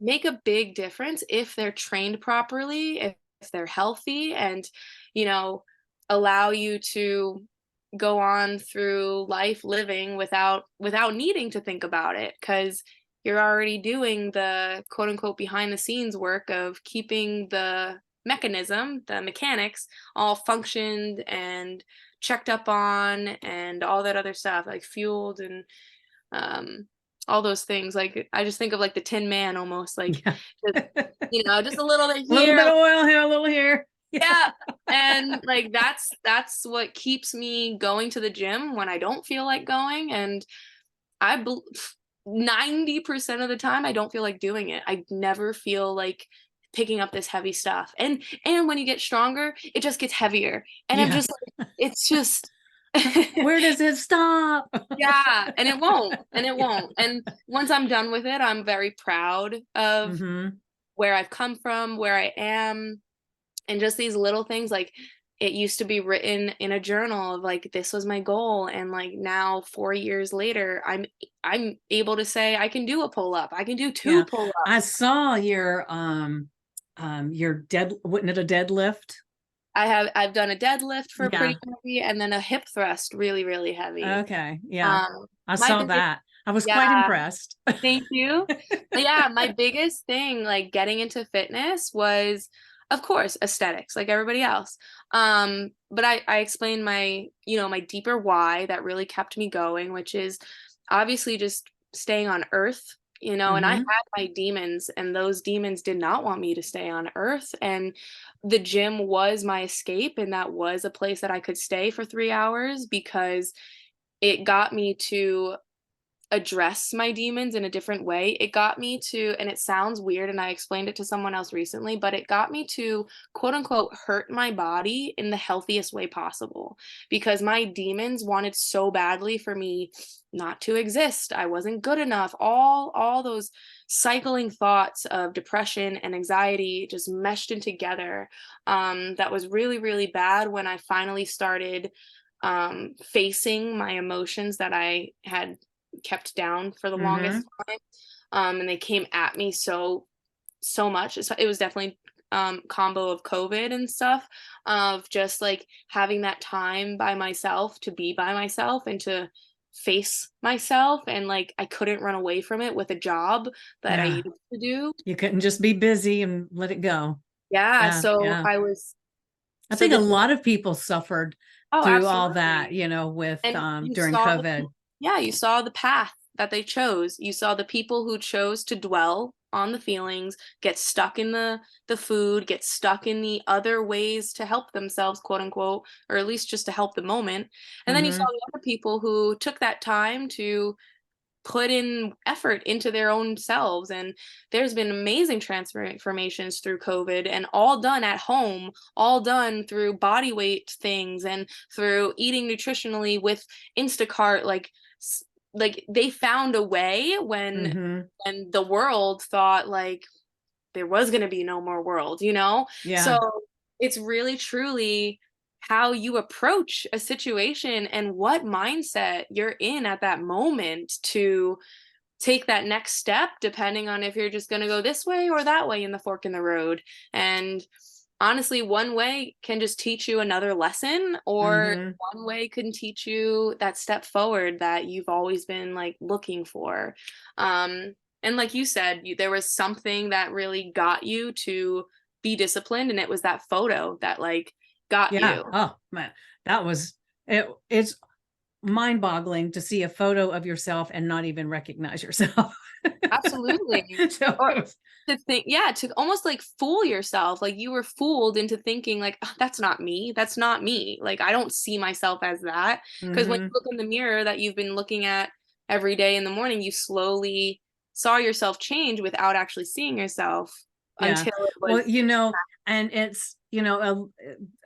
make a big difference if they're trained properly, if they're healthy, and you know, allow you to go on through life living without needing to think about it because you're already doing the quote unquote behind the scenes work of keeping the mechanism, the mechanics, all functioned and checked up on and all that other stuff like fueled and um all those things. Like I just think of like the Tin Man almost like Yeah. just, just a little bit A little here, bit of oil here, a little here. Yeah. yeah. And like that's what keeps me going to the gym when I don't feel like going. And I 90% of the time I don't feel like doing it. I never feel like picking up this heavy stuff. And when you get stronger, it just gets heavier. And I'm Yeah. just like, it's just Where does it stop? yeah, and it won't. And it Yeah. won't. And once I'm done with it, I'm very proud of Mm-hmm. where I've come from, where I am, and just these little things like it used to be written in a journal of like this was my goal and like now 4 years later I'm able to say I can do a pull up, I can do two Yeah. pull I ups. saw your dead, wasn't it a deadlift? I've done a deadlift for Yeah. pretty heavy and then a hip thrust really really heavy. Okay. Yeah. um I my saw big that. I was quite Yeah, impressed. thank you. But yeah, my biggest thing, like getting into fitness was, of course, aesthetics, like everybody else. But I explained my deeper why that really kept me going, which is obviously just staying on earth, and I had Mm-hmm. my demons, and those demons did not want me to stay on earth. And the gym was my escape, and that was a place that I could stay for 3 hours because it got me to address my demons in a different way. It got me to, and it sounds weird, and I explained it to someone else recently, but it got me to quote unquote hurt my body in the healthiest way possible because my demons wanted so badly for me not to exist. I wasn't good enough. All those cycling thoughts of depression and anxiety just meshed in together. That was really, really bad when I finally started facing my emotions that I had kept down for the Mm-hmm. longest time. And they came at me so much. It was definitely combo of COVID and stuff, of just like having that time by myself to be by myself and to face myself, and like I couldn't run away from it with a job that I Yeah. used to do. You couldn't just be busy and let it go. Yeah, Yeah. so Yeah. I was I so think a the lot of people suffered oh, through all that, absolutely. with And you during saw COVID. yeah, you saw the path that they chose. You saw the people who chose to dwell on the feelings, get stuck in the food, get stuck in the other ways to help themselves, quote unquote, or at least just to help the moment. And then you saw Mm-hmm. the other people who took that time to put in effort into their own selves. And there's been amazing transformations through COVID, and all done at home, all done through body weight things and through eating nutritionally with Instacart. Like they found a way Mm-hmm. when the world thought like there was going to be no more world, you know? So Yeah. it's really truly how you approach a situation and what mindset you're in at that moment to take that next step, depending on if you're just going to go this way or that way in the fork in the road. And honestly, one way can just teach you another lesson, or Mm-hmm. one way can teach you that step forward that you've always been like looking for. And like you said, there was something that really got you to be disciplined, and it was that photo that like got Yeah. you. Oh man, that was it. It's mind-boggling to see a photo of yourself and not even recognize yourself. Absolutely. So Or it was, to think, yeah, to almost like fool yourself. Like you were fooled into thinking like, "Oh, that's not me. That's not me. Like I don't see myself as that." Because when you mm-hmm. look in the mirror that you've been looking at every day in the morning, you slowly saw yourself change without actually seeing yourself Yeah. until it Well, was and it's,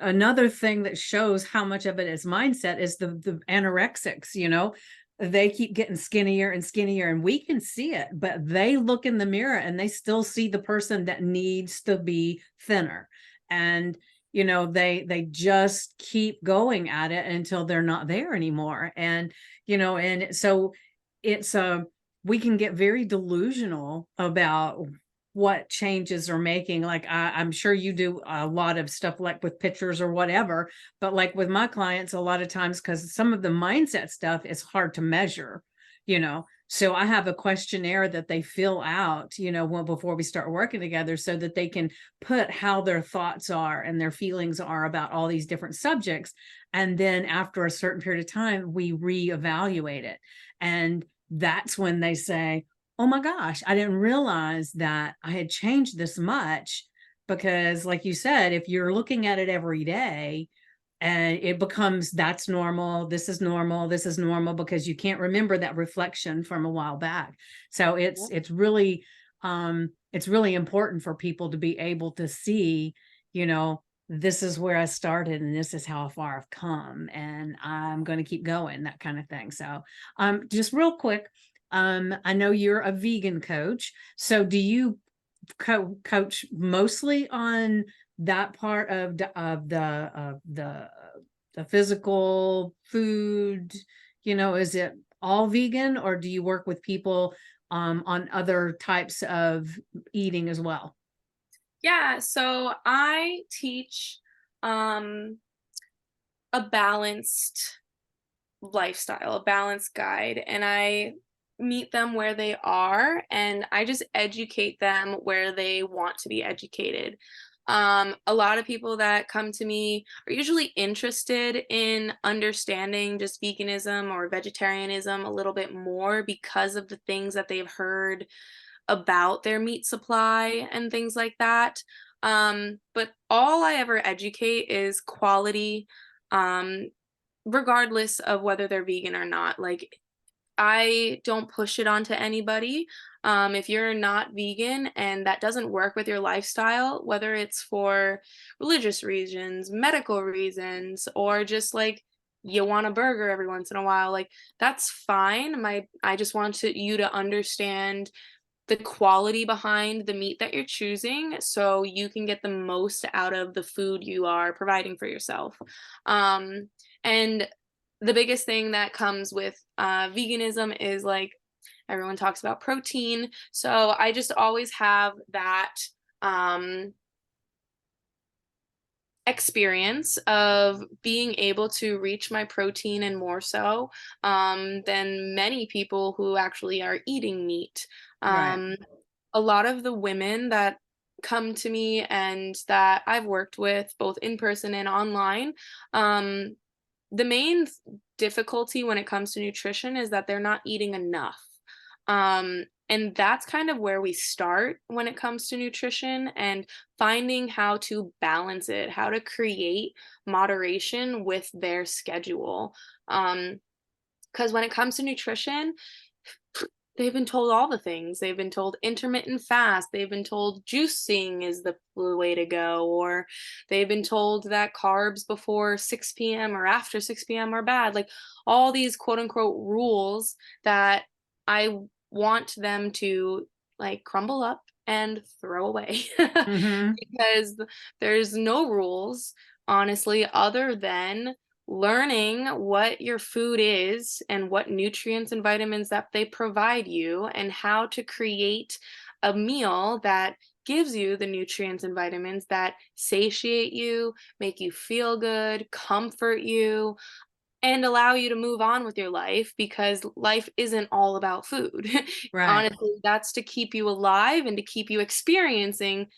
another thing that shows how much of it is mindset is the anorexics, they keep getting skinnier and skinnier and we can see it, but they look in the mirror and they still see the person that needs to be thinner. And, they just keep going at it until they're not there anymore. And so it's we can get very delusional about what changes are making. Like I'm sure you do a lot of stuff like with pictures or whatever, but like with my clients, a lot of times, because some of the mindset stuff is hard to measure, so I have a questionnaire that they fill out, well, before we start working together, so that they can put how their thoughts are and their feelings are about all these different subjects. And then after a certain period of time, we reevaluate it. And that's when they say, oh my gosh, I didn't realize that I had changed this much. Because, like you said, if you're looking at it every day and it becomes that's normal, this is normal, because you can't remember that reflection from a while back. So it's really important for people to be able to see, this is where I started and this is how far I've come and I'm going to keep going, that kind of thing. So just real quick, I know you're a vegan coach. So do you coach mostly on that part of the physical food? Is it all vegan, or do you work with people on other types of eating as well? yeah. So I teach um a balanced lifestyle, a balanced guide, and I meet them where they are and I just educate them where they want to be educated. A lot of people that come to me are usually interested in understanding just veganism or vegetarianism a little bit more because of the things that they've heard about their meat supply and things like that. But all I ever educate is quality. Um, Regardless of whether they're vegan or not. Like I don't push it onto anybody. If you're not vegan and that doesn't work with your lifestyle, whether it's for religious reasons, medical reasons, or just like you want a burger every once in a while, like that's fine. I just want you to understand the quality behind the meat that you're choosing so you can get the most out of the food you are providing for yourself. And the biggest thing that comes with veganism is like everyone talks about protein. So I just always have that um, experience of being able to reach my protein and more so than many people who actually are eating meat. Right. Um, a lot of the women that come to me and that I've worked with both in person and online, the main difficulty when it comes to nutrition is that they're not eating enough. And that's kind of where we start when it comes to nutrition and finding how to balance it, how to create moderation with their schedule. Because when it comes to nutrition, they've been told all the things. They've been told intermittent fast. They've been told juicing is the way to go, or they've been told that carbs before 6 p.m. or after 6 p.m. are bad. Like all these quote unquote rules that I want them to like crumble up and throw away Mm-hmm. because there's no rules, honestly, other than learning what your food is and what nutrients and vitamins that they provide you and how to create a meal that gives you the nutrients and vitamins that satiate you, make you feel good, comfort you, and allow you to move on with your life because life isn't all about food. Right. Honestly, that's to keep you alive and to keep you experiencing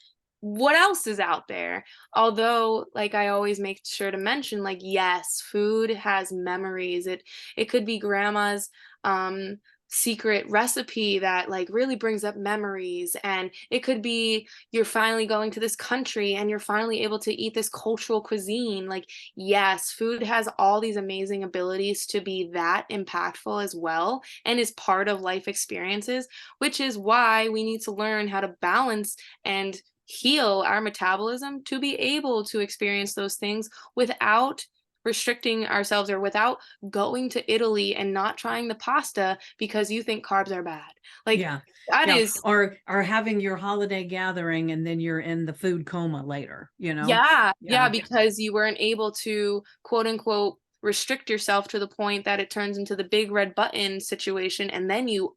what else is out there. Although, like I always make sure to mention, like, yes, food has memories. It could be grandma's um secret recipe that like really brings up memories, and it could be you're finally going to this country and you're finally able to eat this cultural cuisine. Like, yes, food has all these amazing abilities to be that impactful as well and is part of life experiences, which is why we need to learn how to balance and heal our metabolism to be able to experience those things without restricting ourselves or without going to Italy and not trying the pasta because you think carbs are bad. Like Yeah. that Yeah. is Or having your holiday gathering and then you're in the food coma later, you know? yeah, yeah, Yeah. because you weren't able to quote unquote restrict yourself to the point that it turns into the big red button situation and then you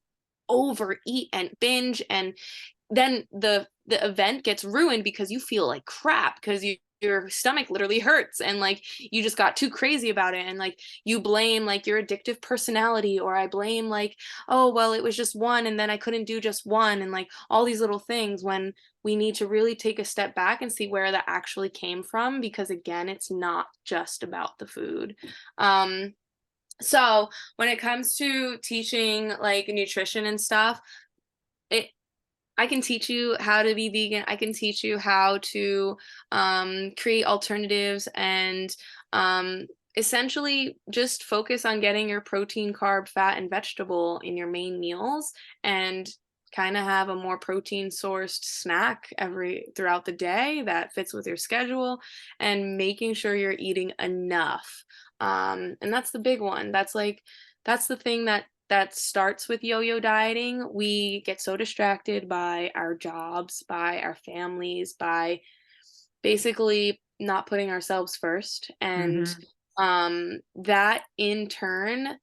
overeat and binge and then the event gets ruined because you feel like crap because your stomach literally hurts and like you just got too crazy about it and like you blame like your addictive personality or I blame like oh well it was just one and then I couldn't do just one and like all these little things when we need to really take a step back and see where that actually came from because again it's not just about the food. um so when it comes to teaching like nutrition and stuff, it I can teach you how to be vegan. I can teach you how to create alternatives and um, essentially just focus on getting your protein, carb, fat, and vegetable in your main meals and kind of have a more protein sourced snack every throughout the day that fits with your schedule and making sure you're eating enough. And that's the big one. That's the thing that starts with yo-yo dieting. We get so distracted by our jobs, by our families, by basically not putting ourselves first. And Mm-hmm. that in turn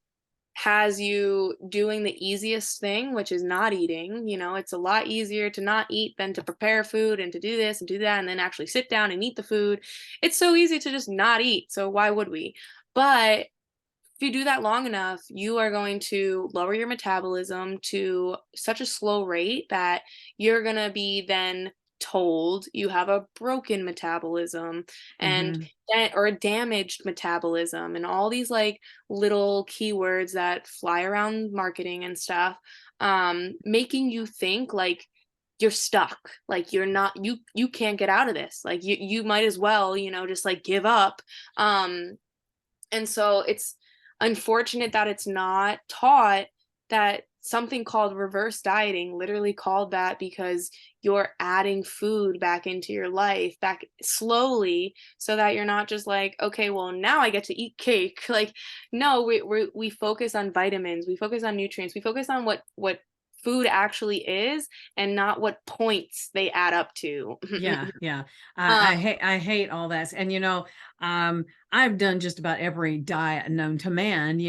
has you doing the easiest thing, which is not eating. You know, it's a lot easier to not eat than to prepare food and to do this and do that and then actually sit down and eat the food. It's so easy to just not eat. So why would we? But if you do that long enough, you are going to lower your metabolism to such a slow rate that you're going to be then told you have a broken metabolism and Mm-hmm. or a damaged metabolism and all these like little keywords that fly around marketing and stuff, making you think like you're stuck, like you're not, you can't get out of this, like you might as well, you know, just like give up. And so it's unfortunate that it's not taught that something called reverse dieting, literally called that because you're adding food back into your life, back slowly, so that you're not just like, okay, well, now I get to eat cake. Like, no, we focus on vitamins, we focus on nutrients, we focus on what food actually is and not what points they add up to. Yeah, yeah. um, I hate all that. And I've done just about every diet known to man,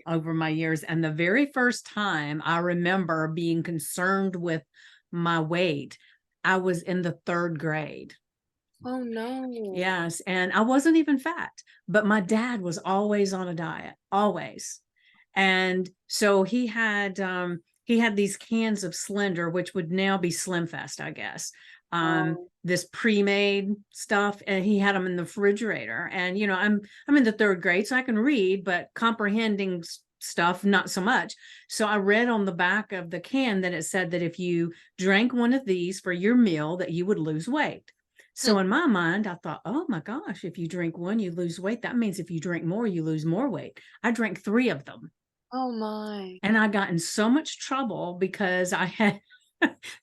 over my years. And the very first time I remember being concerned with my weight, I was in the third grade. oh no. Yes, and I wasn't even fat, but my dad was always on a diet, always. And so he had these cans of Slender, which would now be Slim Fast, I guess. Oh. This pre-made stuff, and he had them in the refrigerator. And I'm in the third grade, so I can read, but comprehending stuff, not so much. So I read on the back of the can that it said that if you drank one of these for your meal, that you would lose weight. So Hmm. in my mind, I thought, oh my gosh, if you drink one, you lose weight. That means if you drink more, you lose more weight. I drank 3 of them. Oh my. And I got in so much trouble because I had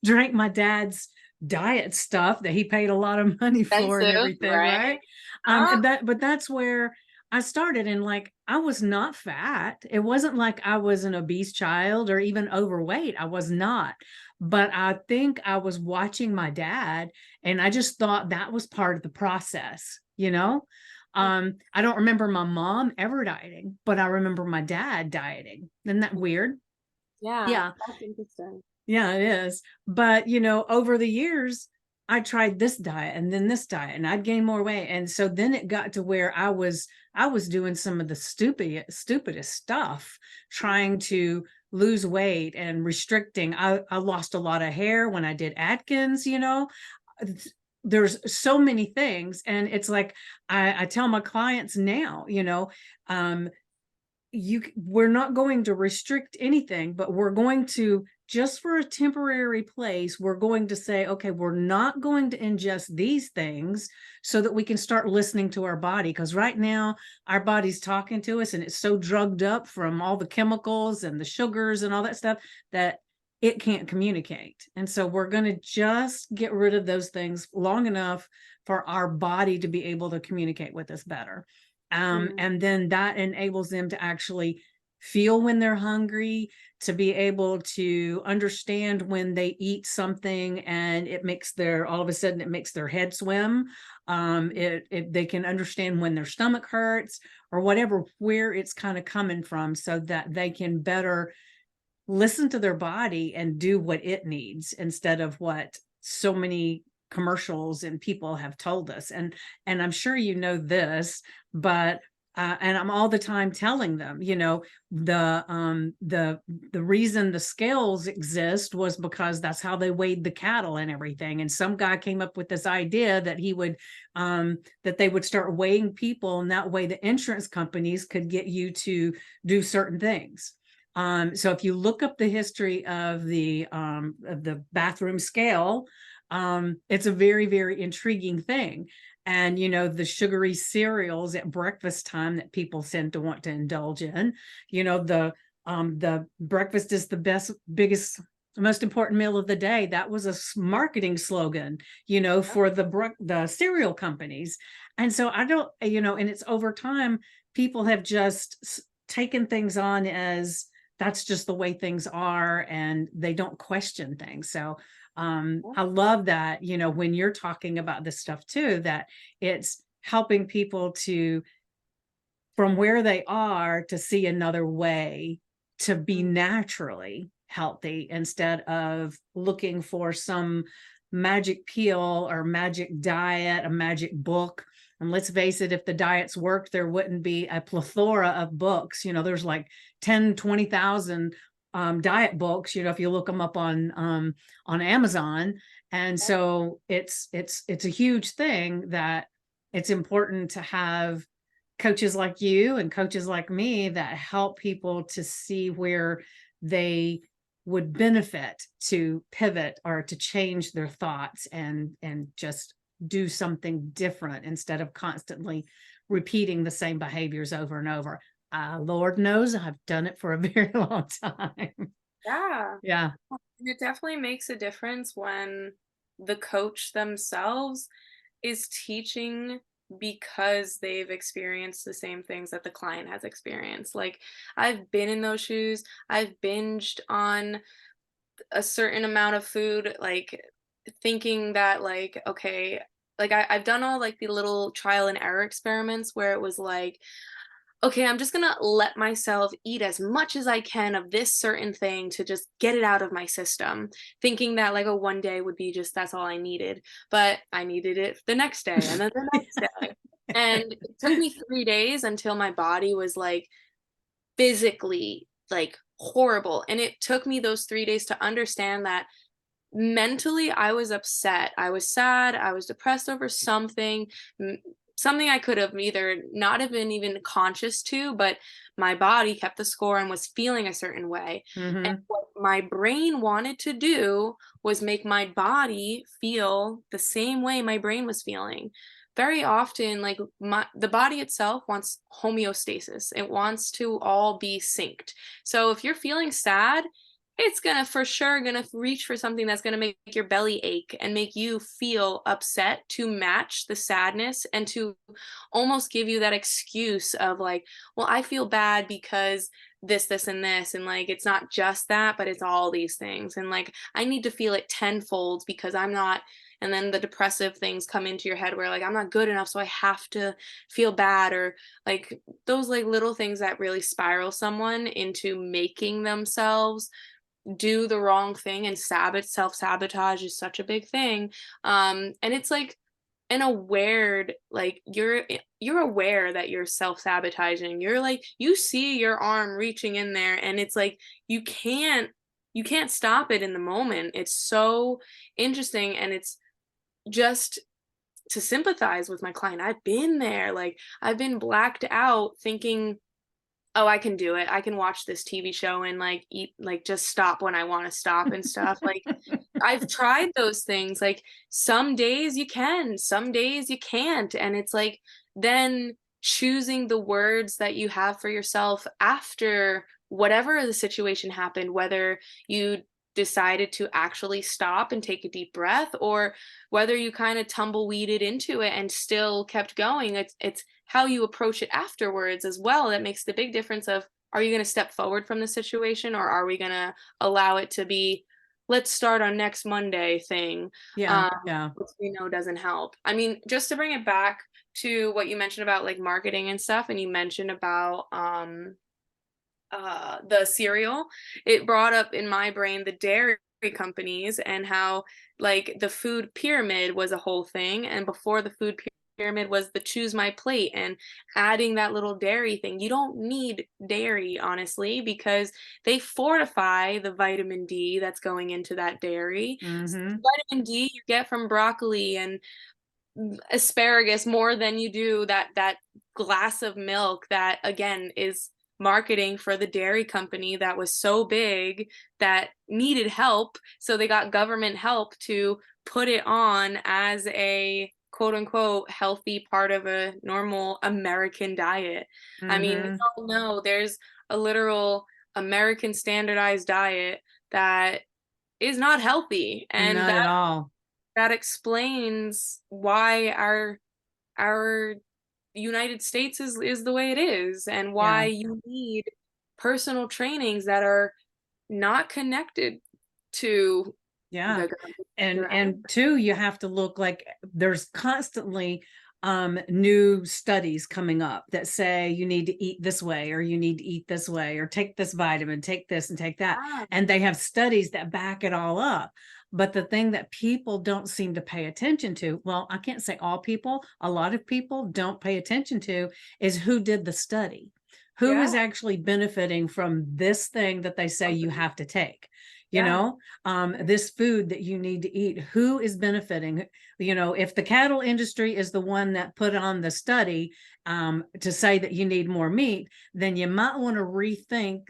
drank my dad's diet stuff that he paid a lot of money for and Expensive, everything, right? right? Ah, And but that's where I started. And like, I was not fat. It wasn't like I was an obese child or even overweight. I was not. But I think I was watching my dad, and I just thought that was part of the process, you know? I don't remember my mom ever dieting, but I remember my dad dieting. Isn't that weird? yeah, Yeah. that's interesting. Yeah, it is. But, over the years, I tried this diet and then this diet, and I'd gain more weight. And so then it got to where I was doing some of the stupidest stuff, trying to lose weight and restricting. I lost a lot of hair when I did Atkins. There's so many things. And it's like I tell my clients now, um, we're not going to restrict anything, but we're going to, just for a temporary place, we're going to say, okay, we're not going to ingest these things so that we can start listening to our body. Because right now our body's talking to us, and it's so drugged up from all the chemicals and the sugars and all that stuff that it can't communicate. And so we're going to just get rid of those things long enough for our body to be able to communicate with us better. Mm. And then that enables them to actually feel when they're hungry, to be able to understand when they eat something and it makes all of a sudden it makes their head swim. They can understand when their stomach hurts or whatever, where it's kind of coming from, so that they can better listen to their body and do what it needs instead of what so many commercials and people have told us. And I'm sure this, but and I'm all the time telling them, the reason the scales exist was because that's how they weighed the cattle and everything. And some guy came up with this idea that that they would start weighing people, and that way the insurance companies could get you to do certain things. So if you look up the history of the bathroom scale, it's a very, very intriguing thing. And the sugary cereals at breakfast time that people tend to want to indulge in, the breakfast is the biggest, most important meal of the day. That was a marketing slogan, for the cereal companies. And so I don't, and it's over time, people have just taken things on as that's just the way things are, and they don't question things. So I love that, when you're talking about this stuff too, that it's helping people to, from where they are, to see another way to be naturally healthy instead of looking for some magic pill or magic diet, a magic book. And let's face it, if the diets worked, there wouldn't be a plethora of books. There's like 10, 20,000 diet books, if you look them up on Amazon. And so it's a huge thing that it's important to have coaches like you and coaches like me that help people to see where they would benefit to pivot or to change their thoughts and just do something different instead of constantly repeating the same behaviors over and over. Lord knows I've done it for a very long time. Yeah. Yeah. And it definitely makes a difference when the coach themselves is teaching because they've experienced the same things that the client has experienced. Like, I've been in those shoes. I've binged on a certain amount of food, like thinking that, like, okay, like I've done all like the little trial and error experiments where it was like, okay, I'm just gonna let myself eat as much as I can of this certain thing to just get it out of my system, thinking that like a one day would be just that's all I needed. But I needed it the next day and then the next day. And it took me 3 days until my body was like physically like horrible. And it took me those 3 days to understand that mentally I was upset. I was sad. I was depressed over something. something I could have either not have been even conscious to, but my body kept the score and was feeling a certain way. And Mm-hmm. what my brain wanted to do was make my body feel the same way my brain was feeling. Very often, like the body itself wants homeostasis. It wants to all be synced. So if you're feeling sad, it's gonna for sure gonna reach for something that's gonna make your belly ache and make you feel upset to match the sadness and to almost give you that excuse of like, well, I feel bad because this, and this. And like, it's not just that, but it's all these things. And like, I need to feel it tenfold because I'm not. And then the depressive things come into your head where like, I'm not good enough. So I have to feel bad, or like those like little things that really spiral someone into making themselves do the wrong thing. And self-sabotage is such a big thing. And it's like an aware, like you're aware that you're self-sabotaging. You're like, you see your arm reaching in there, and it's like you can't stop it in the moment. It's so interesting. And it's just to sympathize with my client. I've been there. Like, I've been blacked out thinking, oh, I can do it. I can watch this TV show and like eat, like just stop when I want to stop and stuff. Like, I've tried those things. Like, some days you can, some days you can't. And it's like then choosing the words that you have for yourself after whatever the situation happened, whether you decided to actually stop and take a deep breath, or whether you kind of tumbleweeded into it and still kept going. It's how you approach it afterwards as well that makes the big difference of, are you going to step forward from the situation, or are we going to allow it to be, let's start on next Monday thing, Yeah. um, Yeah. which we know doesn't help. I mean, just to bring it back to what you mentioned about like marketing and stuff, and you mentioned about the cereal, it brought up in my brain the dairy companies and how like the food pyramid was a whole thing, and before the food pyramid was the choose my plate, and adding that little dairy thing. You don't need dairy, honestly, because they fortify the vitamin D that's going into that dairy. Mm-hmm. Vitamin D you get from broccoli and asparagus more than you do that glass of milk that again is marketing for the dairy company that was so big that needed help, so they got government help to put it on as a quote unquote healthy part of a normal American diet. I mean, we Mm-hmm. all know there's a literal American standardized diet that is not healthy, and Not at all. that explains why our United States is the way it is, and why Yeah. you need personal trainings that are not connected to Yeah. the government. And two, you have to look like there's constantly new studies coming up that say you need to eat this way, or you need to eat this way, or take this vitamin, take this and take that. And they have studies that back it all up. But the thing that people don't seem to pay attention to, well, I can't say all people, a lot of people don't pay attention to, is who did the study, who Yeah, is actually benefiting from this thing that they say you company. have to take. You Yeah, know, this food that you need to eat, who is benefiting? You know, if the cattle industry is the one that put on the study to say that you need more meat, then you might want to rethink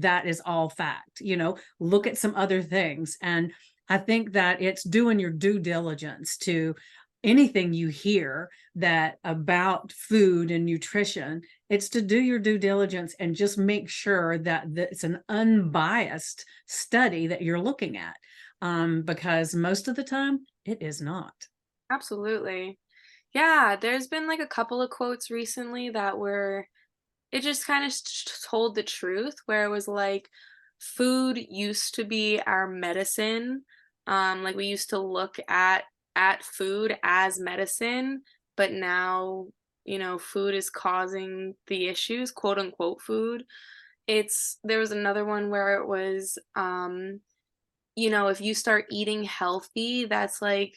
that is all fact. You know, look at some other things. And I think that it's doing your due diligence to anything you hear that about food and nutrition. It's to do your due diligence and just make sure that it's an unbiased study that you're looking at, because most of the time it is not. absolutely. Yeah, there's been like a couple of quotes recently that were, it just kind of told the truth, where it was like, food used to be our medicine. Like, we used to look at food as medicine, but now, food is causing the issues, quote unquote food. There was another one where it was, if you start eating healthy, that's like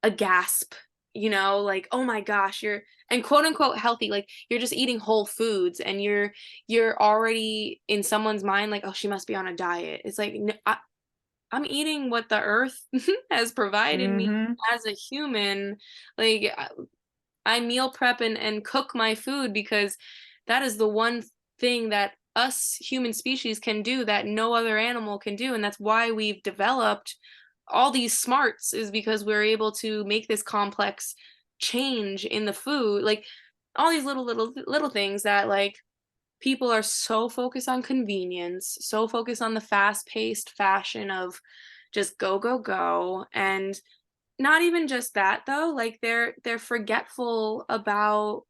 a gasp, like, oh my gosh, and quote unquote healthy, like you're just eating whole foods, and you're already in someone's mind like, oh, she must be on a diet. It's like, no, I'm eating what the earth has provided me Mm-hmm. as a human. Like, I meal prep and cook my food because that is the one thing that us human species can do that no other animal can do. And that's why we've developed all these smarts, is because we're able to make this complex change in the food. Like all these little things that like people are so focused on convenience, so focused on the fast-paced fashion of just go, go, go. And not even just that though, like they're forgetful about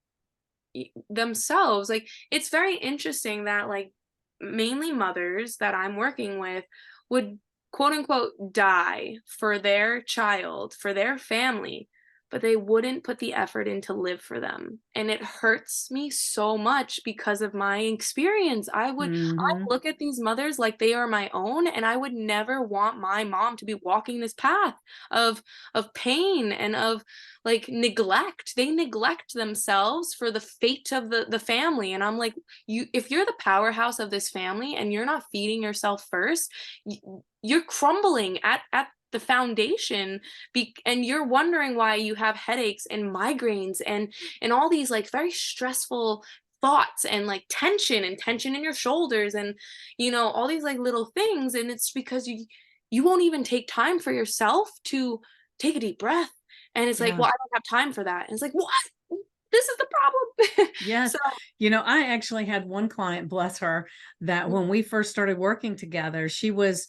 themselves. Like it's very interesting that like mainly mothers that I'm working with would quote unquote die for their child, for their family, but they wouldn't put the effort in to live for them. And it hurts me so much because of my experience. I Hmm. look at these mothers like they are my own, and I would never want my mom to be walking this path of pain and of like neglect. They neglect themselves for the fate of the family. And I'm like, you, if you're the powerhouse of this family and you're not feeding yourself first, you're crumbling at the foundation. And you're wondering why you have headaches and migraines and all these like very stressful thoughts and like tension in your shoulders and all these like little things. And it's because you won't even take time for yourself to take a deep breath. And it's like, Yeah. well, I don't have time for that. And it's like, what? This is the problem. Yes. So I actually had one client, bless her, that mm, when we first started working together, she was,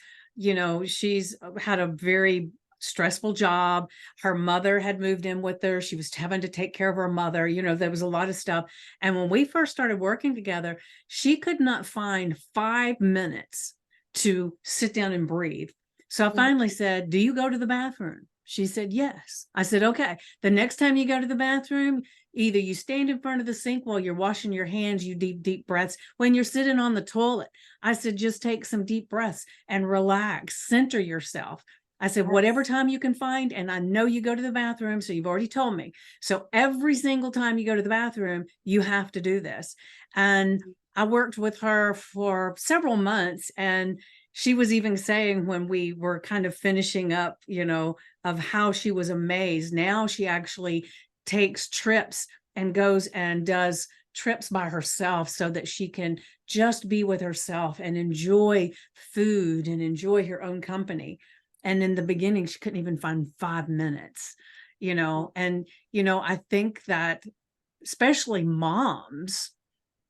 she's had a very stressful job. Her mother had moved in with her. She was having to take care of her mother. There was a lot of stuff. And when we first started working together, she could not find 5 minutes to sit down and breathe. So I mhm, finally said, "Do you go to the bathroom?" She said, "Yes." I said, "Okay, the next time you go to the bathroom, either you stand in front of the sink while you're washing your hands, you deep breaths. When you're sitting on the toilet," I said, "just take some deep breaths and relax, center yourself." I said, "Whatever yes, time you can find, and I know you go to the bathroom, so you've already told me. So every single time you go to the bathroom, you have to do this." And mhm, I worked with her for several months, and she was even saying when we were kind of finishing up, of how she was amazed. Now she actually takes trips and goes and does trips by herself so that she can just be with herself and enjoy food and enjoy her own company. And in the beginning, she couldn't even find 5 minutes, and, I think that especially moms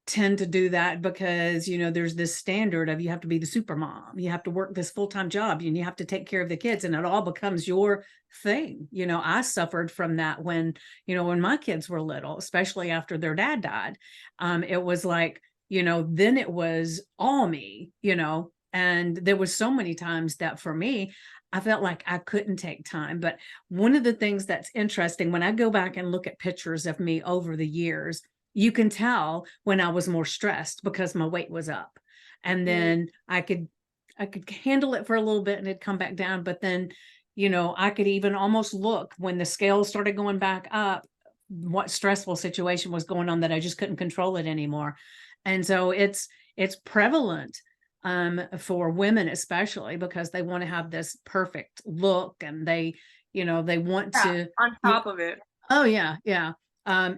tend to do that because there's this standard of you have to be the super mom, you have to work this full-time job, and you have to take care of the kids, and it all becomes your thing. I suffered from that when my kids were little, especially after their dad died. It was like, then it was all me, and there was so many times that for me I felt like I couldn't take time. But one of the things that's interesting when I go back and look at pictures of me over the years, you can tell when I was more stressed because my weight was up. And mm, then I could handle it for a little bit and it'd come back down. But then, I could even almost look when the scales started going back up, what stressful situation was going on that I just couldn't control it anymore. And so it's prevalent for women, especially because they want to have this perfect look, and they want yeah, to. on top of it, Oh yeah, yeah.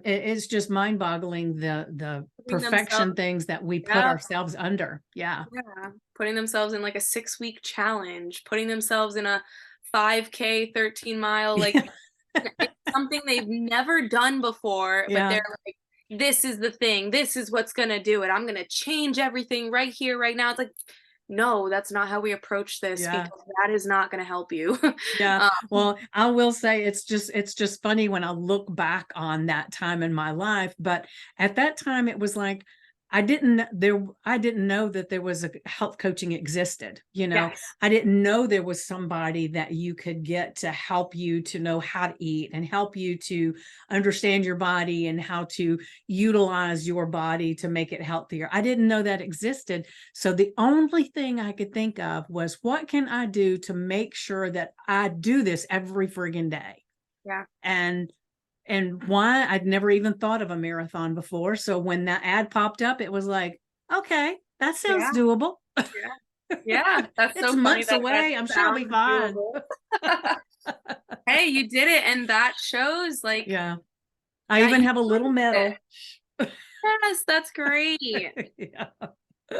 It's just mind-boggling the putting perfection themselves, things that we put yeah, ourselves under. Yeah. yeah, putting themselves in like a 6 week challenge, putting themselves in a 5K 13 mile, like it's something they've never done before, but Yeah. they're like, this is the thing, this is what's gonna do it. I'm gonna change everything right here, right now. It's like, no, that's not how we approach this Yeah. because that is not gonna help you. Yeah. um, Well, I will say it's just funny when I look back on that time in my life, but at that time it was like I didn't know that there was a health coaching existed, yes. I didn't know there was somebody that you could get to help you to know how to eat and help you to understand your body and how to utilize your body to make it healthier. I didn't know that existed. So the only thing I could think of was, what can I do to make sure that I do this every friggin' day? Yeah. And why I'd never even thought of a marathon before. So when that ad popped up, it was like, okay, that sounds Yeah. doable. Yeah. Yeah. That's It's so funny months that that away. I'm sure I'll be sounds fine. doable. Hey, you did it, and that shows like Yeah, I even have a little medal. Yes, that's great. Yeah.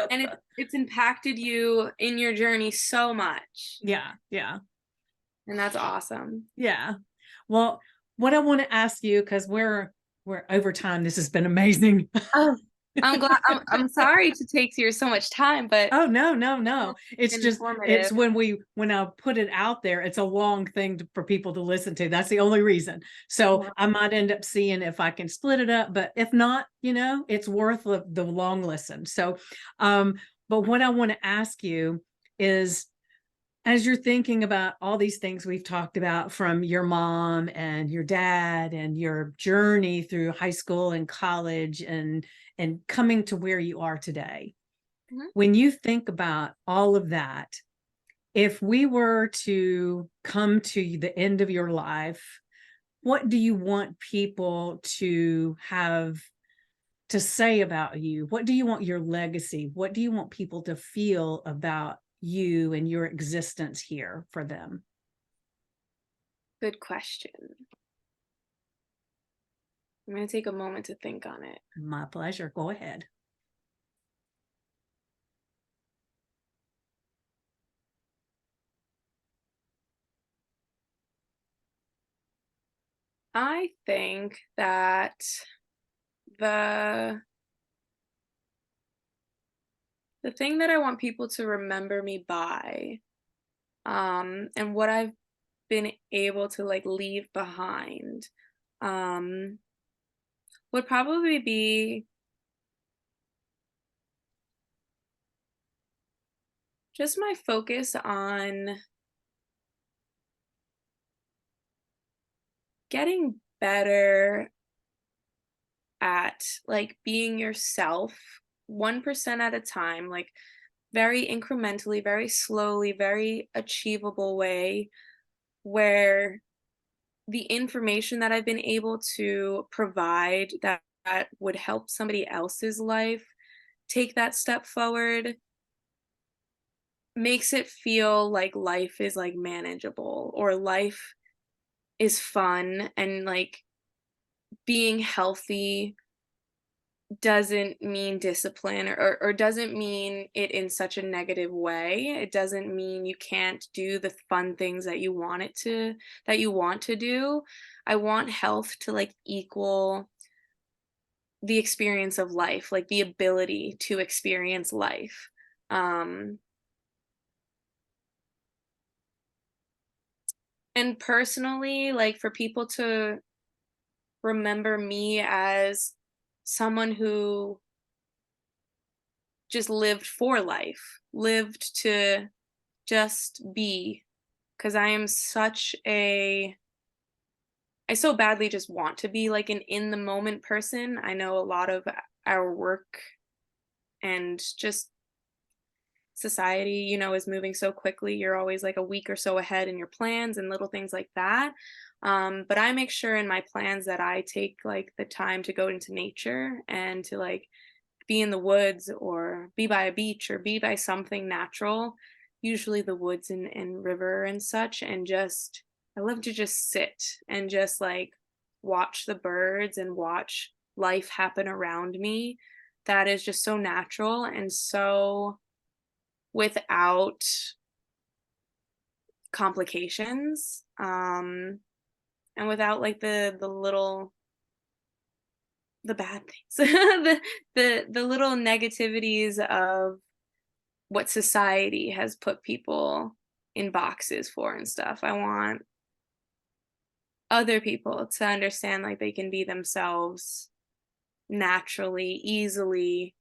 And it's impacted you in your journey so much. Yeah. Yeah. And that's awesome. Yeah. Well, what I want to ask you, because we're over time. This has been amazing. Oh, I'm glad. I'm sorry to take you so much time, but Oh, no. It's just, it's informative. when I put it out there, it's a long thing for people to listen to. That's the only reason. So I might end up seeing if I can split it up, but if not, it's worth the long listen. So, but what I want to ask you is, as you're thinking about all these things we've talked about, from your mom and your dad and your journey through high school and college and coming to where you are today, when you think about all of that, if we were to come to the end of your life, what do you want people to have to say about you? What do you want your legacy? What do you want people to feel about you and your existence here for them? Good question. I'm going to take a moment to think on it. My pleasure. Go ahead. I think that the thing that I want people to remember me by, and what I've been able to like leave behind, um, would probably be just my focus on getting better at like being yourself 1% at a time, like very incrementally, very slowly, very achievable way, where the information that I've been able to provide that would help somebody else's life take that step forward makes it feel like life is like manageable, or life is fun, and like being healthy doesn't mean discipline, or doesn't mean it in such a negative way. It doesn't mean you can't do the fun things that you want to do. I want health to like equal the experience of life, like the ability to experience life. Um and personally, like for people to remember me as someone who just lived for life, lived to just be, because I so badly just want to be like an in the moment person. I know a lot of our work and just society, is moving so quickly. You're always like a week or so ahead in your plans and little things like that. But I make sure in my plans that I take like the time to go into nature and to like be in the woods, or be by a beach, or be by something natural, usually the woods and river and such. And just, I love to just sit and just like watch the birds and watch life happen around me. That is just so natural and so without complications, and without like the bad things, the little negativities of what society has put people in boxes for and stuff. I want other people to understand like they can be themselves naturally, easily,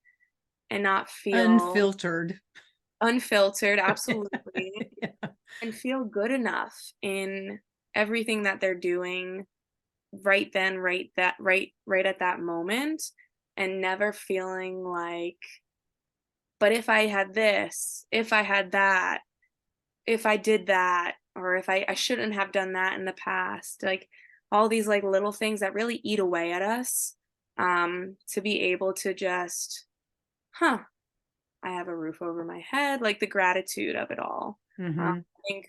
and not feel Unfiltered. unfiltered, absolutely, Yeah. and feel good enough in everything that they're doing right then, right at that moment, and never feeling like, but if I had this, if I had that, if I did that, or if I shouldn't have done that in the past, like all these like little things that really eat away at us, to be able to just, huh, I have a roof over my head, like the gratitude of it all. Mm-hmm. I think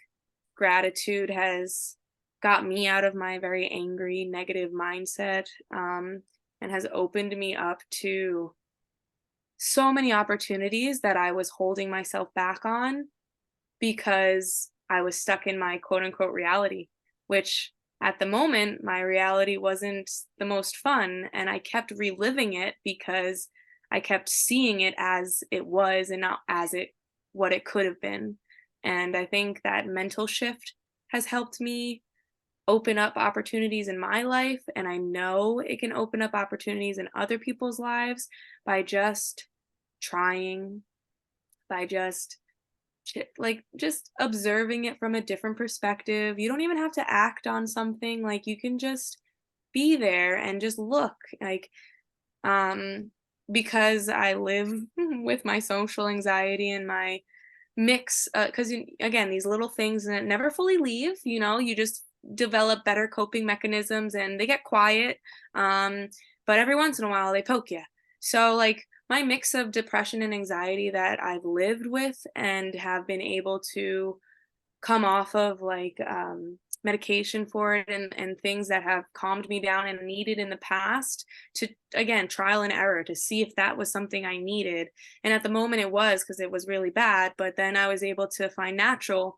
gratitude has got me out of my very angry, negative mindset, and has opened me up to so many opportunities that I was holding myself back on because I was stuck in my quote unquote reality, which at the moment, my reality wasn't the most fun. And I kept reliving it because I kept seeing it as it was and not as what it could have been. And I think that mental shift has helped me open up opportunities in my life. And I know it can open up opportunities in other people's lives by just trying, by just observing it from a different perspective. You don't even have to act on something. Like you can just be there and just look. Um because I live with my social anxiety and my mix, because again, these little things that never fully leave, you just develop better coping mechanisms and they get quiet, but every once in a while they poke you. So like my mix of depression and anxiety that I've lived with and have been able to come off of, like, medication for it, and things that have calmed me down and needed in the past, to again trial and error to see if that was something I needed. And at the moment it was, because it was really bad, but then I was able to find natural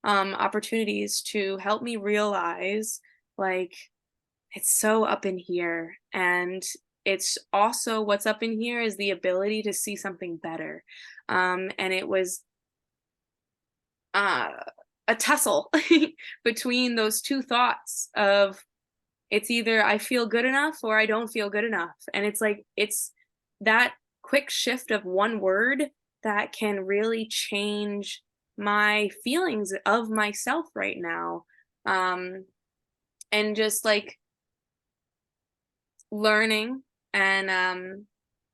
opportunities to help me realize, like, it's so up in here. And it's also, what's up in here is the ability to see something better. And it was uh, a tussle between those two thoughts of, it's either I feel good enough or I don't feel good enough. And it's like, it's that quick shift of one word that can really change my feelings of myself right now. Um, and just like learning and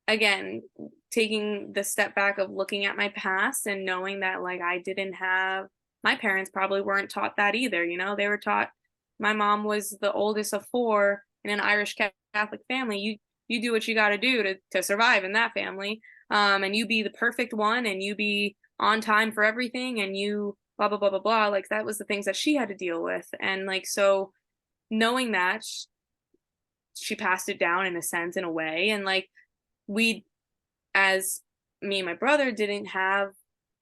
again, taking the step back of looking at my past and knowing that, like, I didn't have, my parents probably weren't taught that either. They were taught, my mom was the oldest of four in an Irish Catholic family. You do what you got to do to survive in that family, and you be the perfect one, and you be on time for everything, and you blah blah blah blah blah. Like, that was the things that she had to deal with. And like, so knowing that, she passed it down in a sense, in a way. And like, we, as me and my brother, didn't have,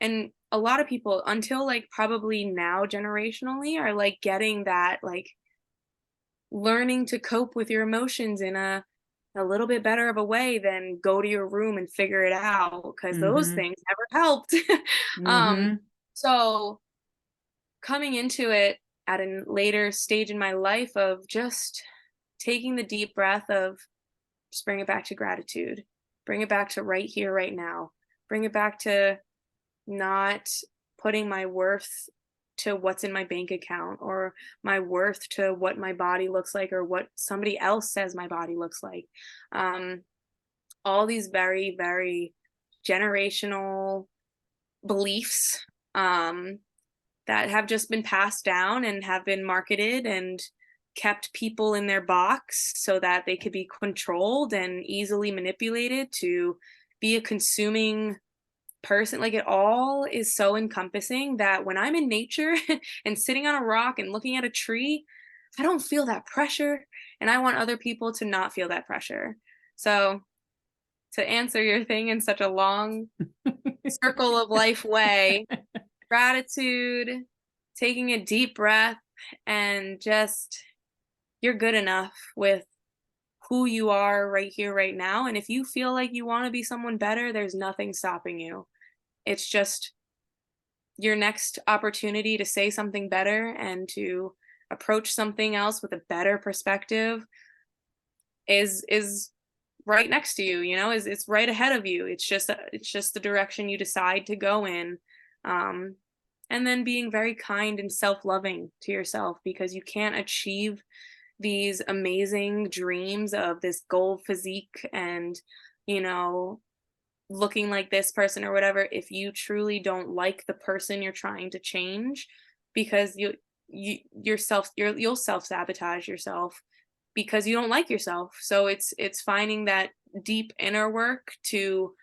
and a lot of people until like probably now generationally are like getting that, like, learning to cope with your emotions in a little bit better of a way than go to your room and figure it out, because those Mm-hmm. things never helped. um Mm-hmm. so coming into it at a later stage in my life of just taking the deep breath of, just bring it back to gratitude. Bring it back to right here, right now. Bring it back to not putting my worth to what's in my bank account, or my worth to what my body looks like, or what somebody else says my body looks like. Um, all these very, very generational beliefs, um, that have just been passed down and have been marketed and kept people in their box so that they could be controlled and easily manipulated to be a consuming person. Like, it all is so encompassing that when I'm in nature and sitting on a rock and looking at a tree, I don't feel that pressure. And I want other people to not feel that pressure. So, to answer your thing in such a long circle of life way, gratitude, taking a deep breath, and just, you're good enough with who you are right here, right now. And if you feel like you want to be someone better, there's nothing stopping you. It's just your next opportunity to say something better and to approach something else with a better perspective is right next to you, is it's right ahead of you. It's just the direction you decide to go in. Um and then being very kind and self-loving to yourself, because you can't achieve these amazing dreams of this goal physique and, you know looking like this person or whatever, if you truly don't like the person you're trying to change, because you'll self-sabotage yourself because you don't like yourself. So it's finding that deep inner work to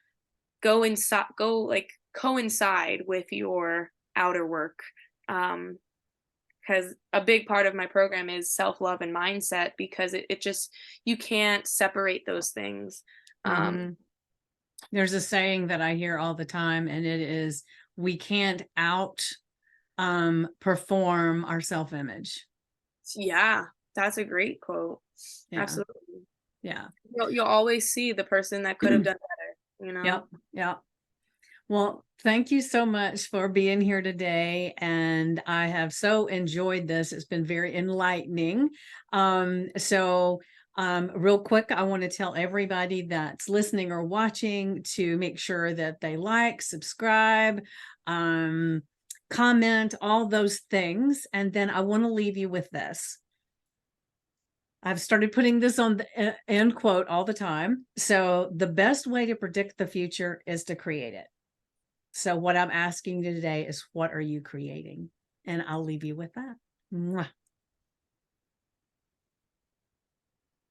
go like coincide with your outer work. um because a big part of my program is self-love and mindset, because it just, you can't separate those things. Mhm. There's a saying that I hear all the time, and it is, we can't out perform our self-image. Yeah, that's a great quote. Yeah. Absolutely. Yeah. You'll always see the person that could have done better, you know? Yep. Yep. Well, thank you so much for being here today. And I have so enjoyed this. It's been very enlightening. Real quick, I want to tell everybody that's listening or watching to make sure that they like, subscribe, um, comment, all those things. And then I want to leave you with this. I've started putting this on the end quote all the time. So the best way to predict the future is to create it. So what I'm asking you today is, what are you creating? And I'll leave you with that. Mwah.